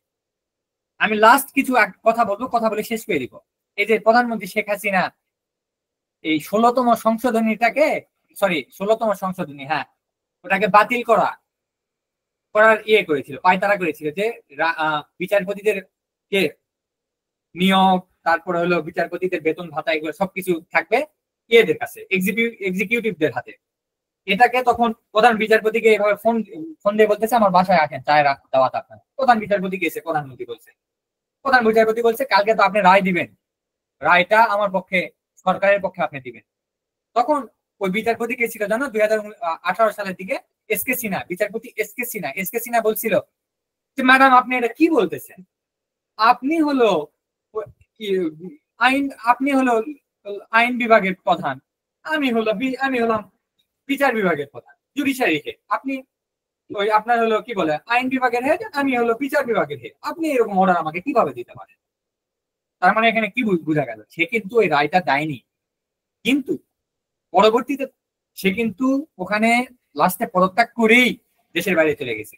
আমি লাস্ট কিছু কথা বলবো, কথা বলে শেষ করে দিব। এই যে প্রধানমন্ত্রী শেখ হাসিনা এই 16তম সংশোধনীটাকে, 16তম সংশোধনী, হ্যাঁ, ওটাকে বাতিল করার করেছিল, পায়তারা করেছিল, যে বিচারপতিদের কে নিয়োগ, তারপরে হলো বিচারপতিদের বেতন ভাতা, এগুলো সবকিছু থাকবে এদের কাছে, এক্সিকিউটিভদের হাতে। এটাকে তখন প্রধান বিচারপতিকে এভাবে ফোন দিয়ে বলতেছে আমার বাসায় আসেন, চায়ের দাওয়াত আপনার। প্রধান বিচারপতি গেছে, প্রধানমন্ত্রী বলছে, প্রধান বিচারপতি বলছে কালকে তো আপনি রায় দিবেন, রায়টা আমার পক্ষে, সরকারের পক্ষে আপনি দিবেন। তখন ওই বিচারপতি কে ছিল জানো? 2018 সালের দিকে এসকে সিনহা, বিচারপতি এসকে সিনহা বলছিল যে ম্যাডাম আপনি এটা কি বলতেছেন? আপনি হলো আইন বিভাগের প্রধান, আমি হলাম বিচার বিভাগের প্রধান, জুডিশিয়ারিকে। আপনি আপনার হলো কি বলে আইন বিভাগের হেড, আমি হলো বিচার বিভাগের হেড, আপনি এরকম অর্ডার আমাকে কিভাবে দিতে পারেন? তার মানে এখানে কি বোঝা গেল? সে কিন্তু ওই রায়টা দেয়নি, কিন্তু পরবর্তীতে সে কিন্তু ওখানে লাস্টে পদত্যাগ করেই দেশের বাইরে চলে গেছে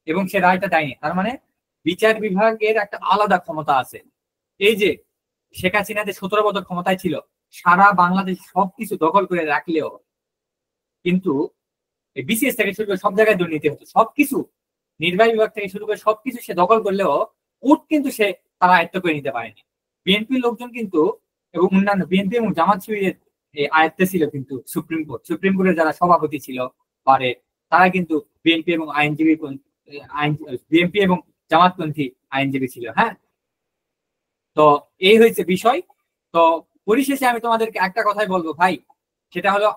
এবং সে রায়টা দেয়নি। তার মানে বিচার বিভাগের একটা আলাদা ক্ষমতা আছে। এই যে শেখ হাসিনা যে 17 বছর ক্ষমতায় ছিল, সারা বাংলাদেশ সবকিছু দখল করে রাখলেও কিন্তু বিসিএস থেকে শুরু করে সব জায়গায় দুর্নীতি হতো, সবকিছু, নির্বাহী বিভাগ থেকে শুরু করে সবকিছু সে দখল করলেও কোর্ট কিন্তু তারা আয়ত্ত করে নিতে পারেনি। বিএনপির লোকজন কিন্তু এবং অন্যান্য বিএনপি এবং জামাত শিবিরের আয়ত্তে ছিল কিন্তু সুপ্রিম কোর্টের যারা সভাপতি ছিল পারে, তারা কিন্তু বিএনপি এবং জামাতপন্থী আইনজীবী ছিল। হ্যাঁ, তো এই হয়েছে বিষয়। তো পরিশেষে আমি তোমাদেরকে একটা কথাই বলবো ভাই, সেটা হলো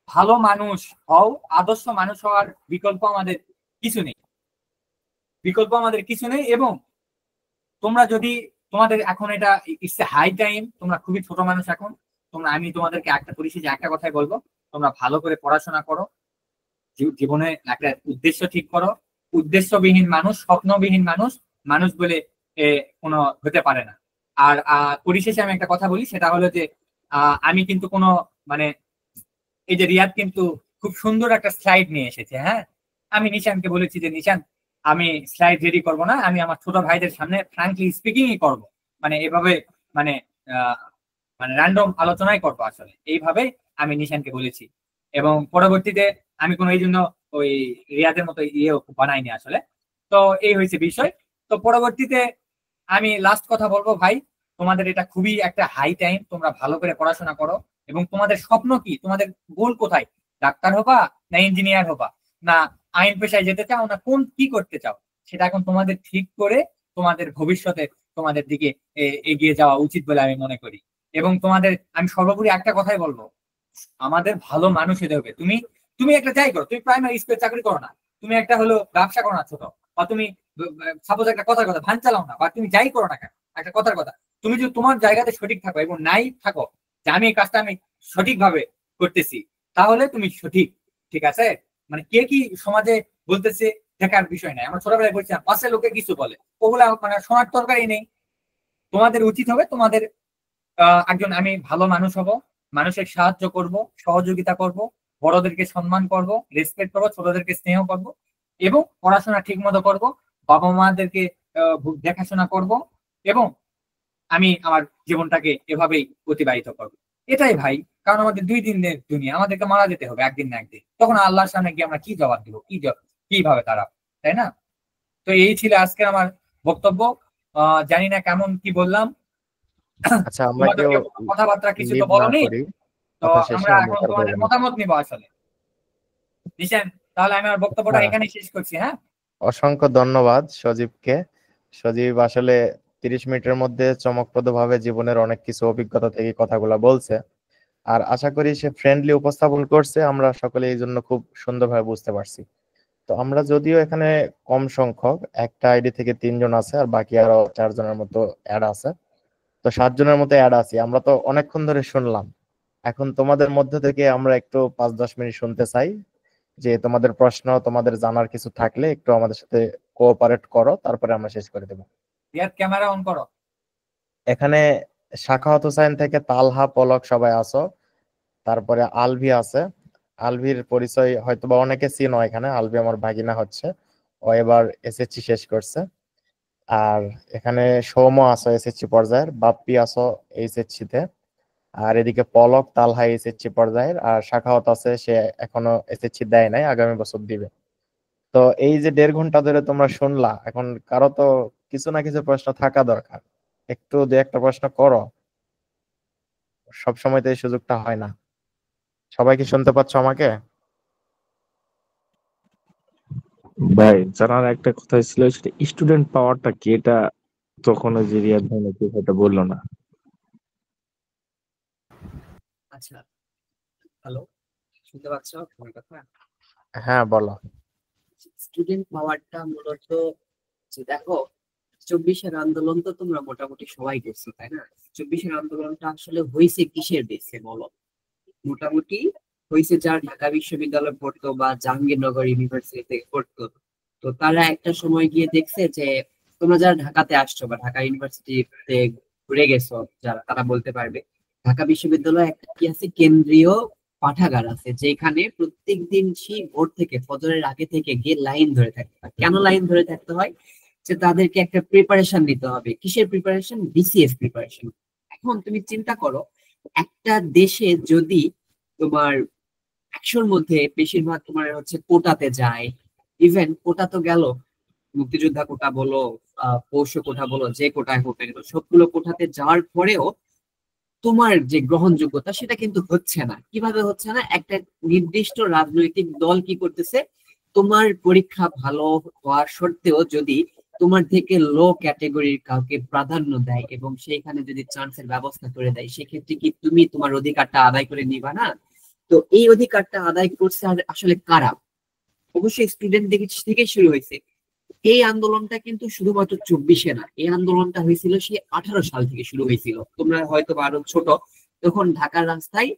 ভালো মানুষ হও, আদর্শ মানুষ হওয়ার বিকল্প আমাদের কিছু নেই। এবং তোমরা যদি তোমাদের এখন এটা ইটস এ হাই টাইম, তোমরা খুবই ছোট মানুষ এখন, আমি তোমাদেরকে পরিশেষে একটা কথাই বলবো, তোমরা ভালো করে পড়াশোনা করো, জীবনে একটা উদ্দেশ্য ঠিক করো। উদ্দেশ্যবিহীন মানুষ, স্বপ্নবিহীন মানুষ বলে কোনো হতে পারে না। আর পরিশেষে আমি একটা কথা বলি, সেটা হলো যে আমি কিন্তু কোনো মানে এই যে রিয়াদ কিন্তু খুব সুন্দর একটা স্লাইড নিয়ে এসেছে। হ্যাঁ, আমি নিশানকে বলেছি যে নিশান আমি স্লাইড রেডি করব না, আমি আমার ছোট ভাইদের সামনে ফ্র্যাঙ্কলি স্পিকিংই করব, মানে এভাবে মানে র্যান্ডম আলোচনাই করবো আসলে, এইভাবে আমি নিশানকে বলেছি। এবং পরবর্তীতে আমি কোনো এই জন্য ওই রিয়াদের মতো বানাইনি আসলে। তো এই হয়েছে বিষয়। তো পরবর্তীতে আমি লাস্ট কথা বলবো ভাই, তোমাদের এটা খুবই একটা হাই টাইম, তোমরা ভালো করে পড়াশোনা করো। এবং তোমাদের স্বপ্ন কি, তোমাদের গোল কোথায়? ডাক্তার হবা না ইঞ্জিনিয়ার হবা, না আইন পেশায় যেতে চাও, না কি করতে চাও, সেটা এখন তোমাদের ঠিক করে তোমাদের ভবিষ্যতে তোমাদের দিকে এগিয়ে যাওয়া উচিত বলে আমি মনে করি। এবং আমি সর্বোপরি একটা কথাই বলবো, আমাদের ভালো মানুষ হতে হবে। তুমি একটা যাই করো, তুমি প্রাইমারি স্কুলে চাকরি করো না, তুমি একটা হলো ব্যবসা করো না ছোট, বা তুমি সাপোজ একটা কথার কথা ধান চালাও না, বা তুমি যাই করো না কেন, একটা কথার কথা, তুমি যদি তোমার জায়গাতে সঠিক থাকো এবং নাই থাকো যে আমি এই কাজটা আমি সঠিকভাবে করতেছি, তাহলে তুমি সঠিক। ঠিক আছে? মানে কে কি সমাজে বলতেছে দেখার বিষয় নাই। আমরা ছোটবেলায় বলছিলাম পাশে লোকে কিছু বলে, ওগুলা মানে শোনার দরকারই নেই। তোমাদের উচিত হবে তোমাদের আমি ভালো মানুষ হব, মানুষের সাহায্য করব, সহযোগিতা করব, বড়দেরকে সম্মান করব, রেসপেক্ট করবো, ছোটদেরকে স্নেহ করব, এবং পড়াশোনা ঠিক মতো করবো, বাবা মাদেরকে দেখাশোনা করব, এবং আমি আমার জীবনটাকে এভাবেই অতিবাহিত করব। এটাই ভাই, কারণ আমাদের 2 দিনের দুনিয়া, আমাদেরকে মারা যেতে হবে একদিন না একদিন, তখন আল্লাহর সামনে গিয়ে আমরা কি জবাব দিব, কিভাবে তারা, তাই না? তো এই ছিল আজকে আমার বক্তব্য। জানি না কেমন কি বললাম, আচ্ছা, আমরা কেউ তোমাদেরকে কথাবার্তা কিছু তো লিভ না বলনি। করি, তো কথা শেষে আমরা আমরা এখন তারপরে তোমাদের মতামত নিব আসলে। নিশান, তাহলে আমি আমার বক্তব্যটা হ্যাঁ, এখানেই শেষ করছি। হ্যাঁ, অসংখ্য ধন্যবাদ সজীবকে। সজীব আসলে 30 মিনিটের মধ্যে চমকপ্রদ ভাবে জীবনের অনেক কিছু অভিজ্ঞতা থেকে কথাগুলো বলছে। আর আশা করি সে ফ্রেন্ডলি উপস্থাপন করছে, আমরা সকলে এই জন্য খুব সুন্দরভাবে বুঝতে পারছি। তো আমরা যদিও এখানে কম সংখ্যক, একটা আইডি থেকে 3 জন আছে আর বাকি আরো 4 জনের মতো অ্যাড আছে, তো 7 জনের মতো অ্যাড আছি। আমরা তো অনেকক্ষণ ধরে শুনলাম, এখন তোমাদের মধ্যে থেকে আমরা একটু 5-10 মিনিট শুনতে চাই, যে তোমাদের প্রশ্ন, তোমাদের জানার কিছু থাকলে একটু আমাদের সাথে কোঅপারেট করো, তারপরে আমরা শেষ করে দেবো। রিয়াদ ক্যামেরা অন করো। এখানে সাখাওয়াত হোসাইন থেকে তালহা, পলক সবাই আছো, তারপরে আলভি আছে। আলভির পরিচয় হয়তোবা অনেকে চিনো, এখানে আলভি আমার ভাগিনা হচ্ছে, ও এবার এসএসসি শেষ করছে। আর এখানে সৌম্য আছো এসএসসি পর্যায়ের, বাপ্পি আছো এইচএসসি তে, আর এদিকে পলক, তালহা এসএসসি পর্যায়ের, আর শাখাওয়াত আছে, সে এখনো এসএসসি দেয় নাই, আগামী বছর দিবে। তো এই যে 1.5 ঘন্টা ধরে তোমরা শুনলা, এখন কারো তো কিছু না কিছু প্রশ্ন থাকা দরকার, একটু 2-1টা প্রশ্ন করো, সব সময় তো এই সুযোগটা হয় না। সবাই কি শুনতে পাচ্ছ আমাকে? ভাই জানার একটা কথা ছিল, সেটা স্টুডেন্ট পাওয়ারটা কি, এটা তখন ওই যে রিয়াদ ভাই নাকি এটা বললো না। আচ্ছা, হ্যালো, শুনতে পাচ্ছ আমার কথা? হ্যাঁ, বলো। স্টুডেন্ট পাওয়ারটা মূলত যে দেখো, 24-এর আন্দোলন তো তোমরা মোটামুটি সবাই দেখছো, তাই না? 24-এর আন্দোলনটা আসলে হয়েছে কিসের বেসে বলো? মোটামুটি হয়েছে যারা ঢাকা বিশ্ববিদ্যালয়ে পড়তো বা জাহাঙ্গীরনগর ইউনিভার্সিটি থেকে পড়তো, তো তারা একটা সময় গিয়ে দেখছে যে তোমরা যারা ঢাকাতে আসছো বা ঢাকা ইউনিভার্সিটিতে ঘুরে গেছো যারা, তারা বলতে পারবে ঢাকা বিশ্ববিদ্যালয়ে একটা কি আছে, কেন্দ্রীয় পাঠাগার আছে, যেখানে প্রত্যেকদিন সেই ভোর থেকে ফজরের আগে থেকে গিয়ে লাইন ধরে থাকতে হয়। কেন লাইন ধরে থাকতে হয়? যে তাদেরকে একটা প্রিপারেশন নিতে হবে। কিসের প্রিপারেশন? BCS preparation. এখন তুমি চিন্তা করো, একটা দেশে যদি তোমার 100-র মধ্যে বেশিরভাগ তোমার হচ্ছে কোটাতে যায়, ইভেন কোটা তো গেল, মুক্তিযোদ্ধা কোটা বলো, পৌষ কোটা বলো, যে কোটায় হোক না কেন, সবগুলো কোটাতে যাওয়ার পরেও তোমার যে গ্রহণযোগ্যতা সেটা কিন্তু হচ্ছে না। কিভাবে হচ্ছে না? একটা নির্দিষ্ট রাজনৈতিক দল কি করতেছে, তোমার পরীক্ষা ভালো হওয়ার সত্ত্বেও যদি তোমার থেকে লো ক্যাটেগরির কাউকে প্রাধান্য দেয় এবং সেইখানে যদি চান্সের ব্যবস্থা করে দেয়, সেক্ষেত্রে কি তুমি তোমার অধিকারটা আদায় করে নিবা না? তো এই অধিকারটা আদায় করছে আর আসলে কারা? অবশ্যই স্টুডেন্ট থেকে শুরু হয়েছে। এই আন্দোলনটা কিন্তু শুধুমাত্র 24-এ না, এই আন্দোলনটা হয়েছিল সেই 18 সাল থেকে শুরু হয়েছিল। তোমরা হয়তো আরো ছোট, তখন ঢাকার রাস্তায়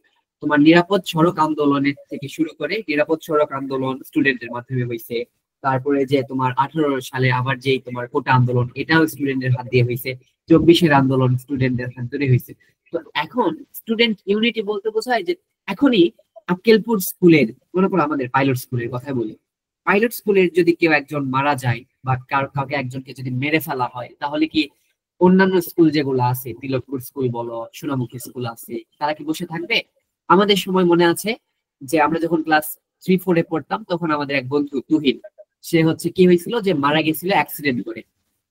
তোমার নিরাপদ সড়ক আন্দোলনের থেকে শুরু করে, নিরাপদ সড়ক আন্দোলন স্টুডেন্টের মাধ্যমে হয়েছে। তারপরে যে তোমার 18 সালে আবার যেই তোমার কোটা আন্দোলন, এটাও স্টুডেন্টের হাত দিয়ে হয়েছে। 24-এর আন্দোলন স্টুডেন্টদের হাত ধরে হয়েছে। তো এখন স্টুডেন্ট ইউনিটি বলতে বোঝায় যে এখনই আক্কেলপুর স্কুলের, মনে করো আমাদের পাইলট স্কুলের কথা বলি, পাইলট স্কুলের যদি কেউ একজন মারা যায় বা কাউকে একজনকে যদি মেরে ফেলা হয়, তাহলে কি অন্যান্য স্কুল যেগুলো আছে, তিলকপুর স্কুল বলো, সোনামুখী স্কুল আছে, তারা কি বসে থাকবে? আমাদের সময় মনে আছে যে আমরা যখন ক্লাস 3-4-এ পড়তাম, তখন আমাদের এক বন্ধু তুহিন, সে হচ্ছে কি হয়েছিল যে মারা গেছিল অ্যাক্সিডেন্ট করে।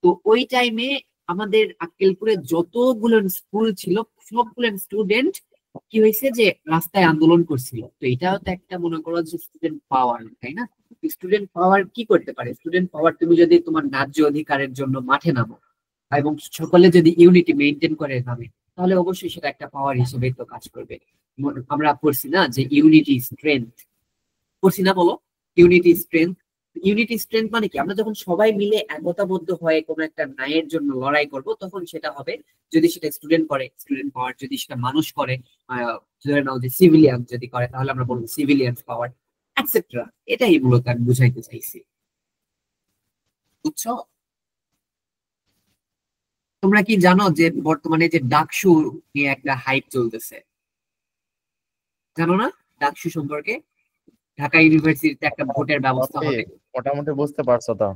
তো ওই টাইমে আমাদের আক্কেলপুরে যতগুলো স্কুল ছিল, সবগুলো স্টুডেন্ট কি হয়েছে যে রাস্তায় আন্দোলন করছিল। তো এটাও তো একটা, মনে করো যে স্টুডেন্ট পাওয়ার, তাই না? স্টুডেন্ট পাওয়ার কি করতে পারে? স্টুডেন্ট পাওয়ার, তুমি যদি তোমার ন্যায্য অধিকারের জন্য মাঠে নামো এবং সকলে যদি ইউনিটি মেনটেন করে নামে, তাহলে অবশ্যই সেটা একটা পাওয়ার হিসেবে তো কাজ করবে। আমরা পড়ছি না যে ইউনিটি স্ট্রেংথ, পড়ছি না বলো? Unity strength. ইউনিটি স্ট্রেংথ মানে কি? আমরা যখন সবাই মিলে একতাবদ্ধ হয়ে কোনো একটা ন্যায়ের জন্য লড়াই করব, তখন সেটা হবে। যদি সেটা স্টুডেন্ট করে, স্টুডেন্ট পাওয়ার; যদি সেটা মানুষ করে, ধরে নাও যে সিভিলিয়ান যদি করে, তাহলে আমরা বলবো সিভিলিয়ান পাওয়ার, এটসেট্রা। এটাই মূলত আমি বুঝাইতে চাইছি, বুঝছো? তোমরা কি জানো যে বর্তমানে যে ডাকসু নিয়ে একটা হাইপ চলতেছে? জানো না ডাকসু সম্পর্কে? ঢাকা ইউনিভার্সিটিতে একটা ভোটের ব্যবস্থা বাপ্পি, হবে। মোটামুটি বুঝতে পারছো তো?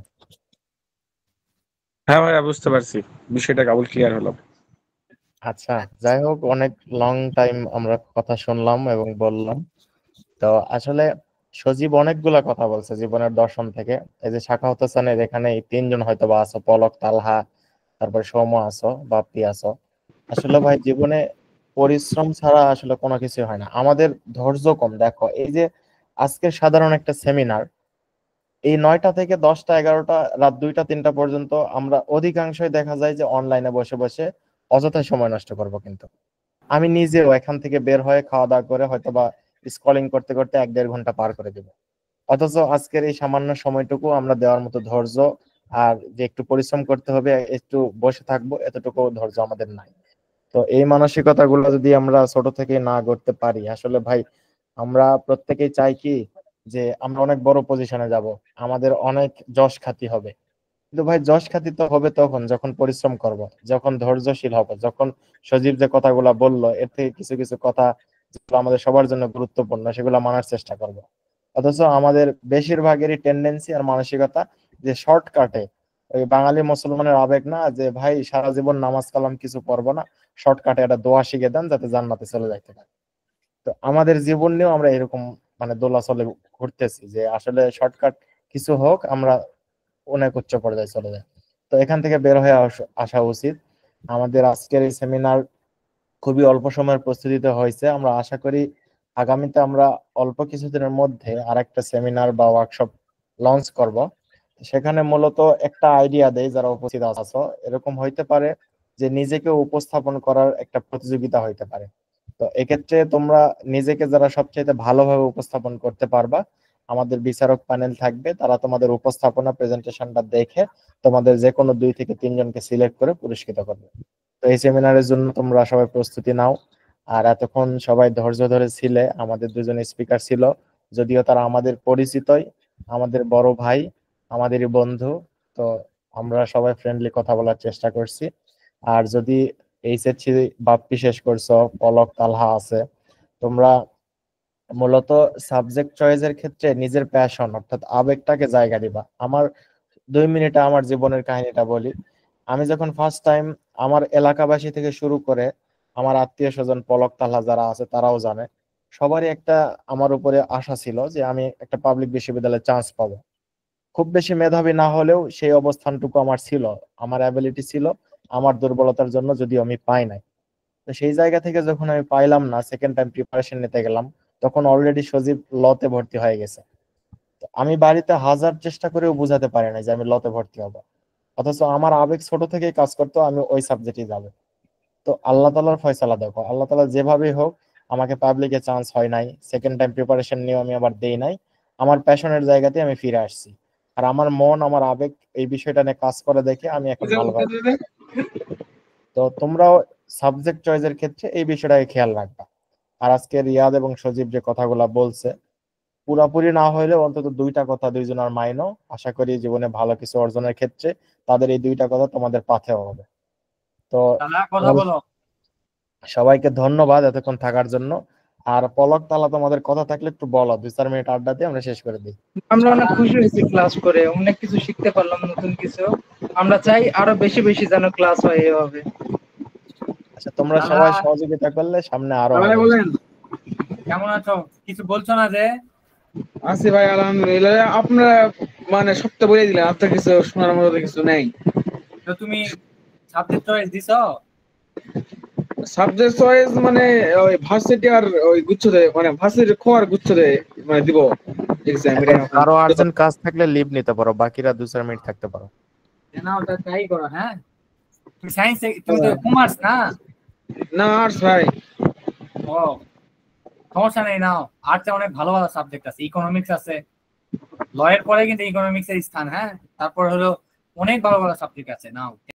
হ্যাঁ ভাইয়া, বুঝতে পারছি, বিষয়টা কেবল ক্লিয়ার হলো। আচ্ছা, যাই হোক, অনেক লং টাইম আমরা কথা শুনলাম এবং বললাম। তো আসলে সজীব অনেকগুলা কথা বলছে জীবনের দর্শন থেকে। এই যে সাখাওয়াত হোসেনের এখানে এই তিনজন হয়তো বা আছো, পলক, তালহা, তারপর সৌম্য আছো, বাপ্পি আছো। আসলে ভাই জীবনে পরিশ্রম ছাড়া আসলে কোনো কিছু হয় না। আমাদের ধৈর্য কম। দেখো এই যে আজকে সাধারণ একটা সেমিনার, এই 9টা থেকে 10টা 11টা রাত 2টা 3টা পর্যন্ত আমরা অধিকাংশই দেখা যায় যে অনলাইনে বসে বসে অযথাই সময় নষ্ট করব। কিন্তু আমি নিজেও এখান থেকে বের হয়ে খাওয়া দাওয়া করে হয়তো বা স্ক্রলিং করতে করতে 1-1.5 ঘন্টা পার করে দিব। অথচ আজকের এই সামান্য সময়টুকু আমরা দেওয়ার মতো ধৈর্য, আর যে একটু পরিশ্রম করতে হবে, একটু বসে থাকবো, এতটুকু ধৈর্য আমাদের নাই। তো এই মানসিকতাগুলো যদি আমরা ছোট থেকে না করতে পারি, আসলে ভাই আমরা প্রত্যেকেই চাই কি যে আমরা অনেক বড় পজিশনে যাব, আমাদের অনেক যশ খ্যাতি হবে। কিন্তু ভাই যশ খ্যাতি তো হবে তখন যখন পরিশ্রম করব, যখন ধৈর্যশীল হব, যখন সজীব যে কথাগুলা বললো এর থেকে কিছু কিছু কথা যেগুলো আমাদের সবার জন্য গুরুত্বপূর্ণ সেগুলো মানার চেষ্টা করব। অথচ আমাদের বেশিরভাগেরই টেন্ডেন্সি আর মানসিকতা যে শর্টকাটে, ওই বাঙালি মুসলমানের আবেগ না যে ভাই সারা জীবন নামাজ কালাম কিছু পড়বো না, শর্টকাটে একটা দোয়া শিখে দেন যাতে জান্নাতে চলে যাইতে পারে। তো আমাদের জীবন নিয়েও আমরা এরকম মানে দোলাচলে ঘুরতেছি যে আসলে শর্টকাট কিছু হোক, আমরা অনেক উচ্চ পর্যায়ে চলে যায়। তো এখান থেকে বের হয়ে আসা উচিত। আমাদের আজকের এই সেমিনার খুবই অল্প সময়ের প্রস্তুতিতে হয়েছে। আমরা আশা করি আগামীতে আমরা অল্প কিছুদিনের মধ্যে আরেকটা সেমিনার বা ওয়ার্কশপ লঞ্চ করব। সেখানে মূলত একটা আইডিয়া দেয় যারা উপস্থিত আছো, এরকম হইতে পারে যে নিজেকে উপস্থাপন করার একটা প্রতিযোগিতা হইতে পারে। তো এক্ষেত্রে তোমরা নিজেকে যারা সবচেয়ে ভালোভাবে উপস্থাপন করতে পারবা, আমাদের বিচারক প্যানেল থাকবে, তারা তোমাদের উপস্থাপনা প্রেজেন্টেশনটা দেখে তোমাদের যে কোনো 2 থেকে 3 জনকে সিলেক্ট করে পুরস্কৃত করবে। তো এই সেমিনারের জন্য তোমরা সবাই প্রস্তুতি নাও। আর এতক্ষণ সবাই ধৈর্য ধরে ছিলে। আমাদের দুজন স্পিকার ছিল, যদিও তারা আমাদের পরিচিতই, আমাদের বড় ভাই, আমাদেরই বন্ধু। তো আমরা সবাই ফ্রেন্ডলি কথা বলার চেষ্টা করছি। আর যদি এইচএসসি বাপ্পি শেষ করছো, পলক, তালহা আছে, তোমরা মূলত সাবজেক্ট চয়েসের ক্ষেত্রে নিজের প্যাশন অর্থাৎ আবেগটাকে জায়গা দিবা। আমার 2 মিনিটে আমার জীবনের কাহিনীটা বলি। আমি যখন ফার্স্ট টাইম, আমার এলাকাবাসী থেকে শুরু করে আমার আত্মীয় স্বজন, পলক, তালহা যারা আছে তারাও জানে, সবারই একটা আমার উপরে আশা ছিল যে আমি একটা পাবলিক বিশ্ববিদ্যালয়ে চান্স পাবো। খুব বেশি মেধাবী না হলেও সেই অবস্থানটুকু আমার ছিল, আমার অ্যাবিলিটি ছিল, আমার দুর্বলতার জন্য যদিও আমি পাই নাই। তো সেই জায়গা থেকে যখন আমি পাইলাম না, সেকেন্ড টাইম প্রিপারেশন নিতে গেলাম, তখন অলরেডি সজীব লতে ভর্তি হয়ে গেছে। তো আমি বাড়িতে হাজার চেষ্টা করেও বুঝাতে পারি না যে আমি লতে ভর্তি হব। অথচ আমার আবেগ ছোট থেকেই কাজ করতো আমি ওই সাবজেক্টে যাবো। তো আল্লাহ তাআলার ফয়সালা দেখো, আল্লাহ তাআলা যেভাবেই হোক আমাকে পাবলিকে চান্স হয় নাই, সেকেন্ড টাইম প্রিপারেশন নিয়ে আমি আবার দেই নাই, আমার প্যাশনের জায়গাতে আমি ফিরে আসছি। আর আমার মন, আমার আবেগ এই বিষয়টা নিয়ে কাজ করে দেখে আমি এখন ভালোভাবে। তো তোমরাও সাবজেক্ট চয়েসের ক্ষেত্রে এই বিষয়টাকে খেয়াল রাখবা। আর আজকে রিয়াদ এবং সজীব যে কথাগুলা বলছে, পুরাপুরি না হইলেও অন্তত 2টা কথা দুইজনের মাইনো, আশা করি জীবনে ভালো কিছু অর্জনের ক্ষেত্রে তাদের এই 2টা কথা তোমাদের পাথেও হবে। তো তাহলে কথা বলো। সবাইকে ধন্যবাদ এতক্ষণ থাকার জন্য। আর পলক, তালা তোমাদের কথা থাকলে একটু বলো, 2-4 মিনিট আড্ডা দিয়ে আমরা শেষ করে দিই। আমরা অনেক খুশি হয়েছি ক্লাস করে, অনেক কিছু শিখতে পারলাম, নতুন কিছু। আমরা চাই আরো বেশি বেশি যেন ক্লাস হয় এভাবে। আচ্ছা, তোমরা সবাই সহযোগিতা করলে সামনে আরো হবে। বলেন। কেমন আছো? কিছু বলছো না যে? আছি ভাই, আলহামদুলিল্লাহ। আপনারা মানে সবটা বলে দিলেন, আপনার কিছু শোনার মতো কিছু নেই। তো তুমি সাবজেক্ট চয়েস দিছো? সাবজেক্ট চয়েস মানে ওই ভার্সিটি আর ওই গুচ্ছ দেয়, মানে ভার্সিটি খোয়ার গুচ্ছ দেয়, মানে দিব এক্সাম। এখন কারো আর্জেন্ট কাজ থাকলে লিভ নিতে পারো, বাকিরা 2-4 মিনিট থাকতে পারো। না, ওটা ট্রাই করো। হ্যাঁ, তুমি সায়েন্স, তুমি তো কমার্স না? না, আর্টস ভাই। ও, সমস্যা নেই, নাও। আর্টসে অনেক ভালো ভালো সাবজেক্ট আছে, ইকোনমিক্স আছে। লয়ের পরে কিন্তু ইকোনমিক্স এর স্থান। হ্যাঁ, তারপর হলো অনেক ভালো ভালো সাবজেক্ট আছে, নাও।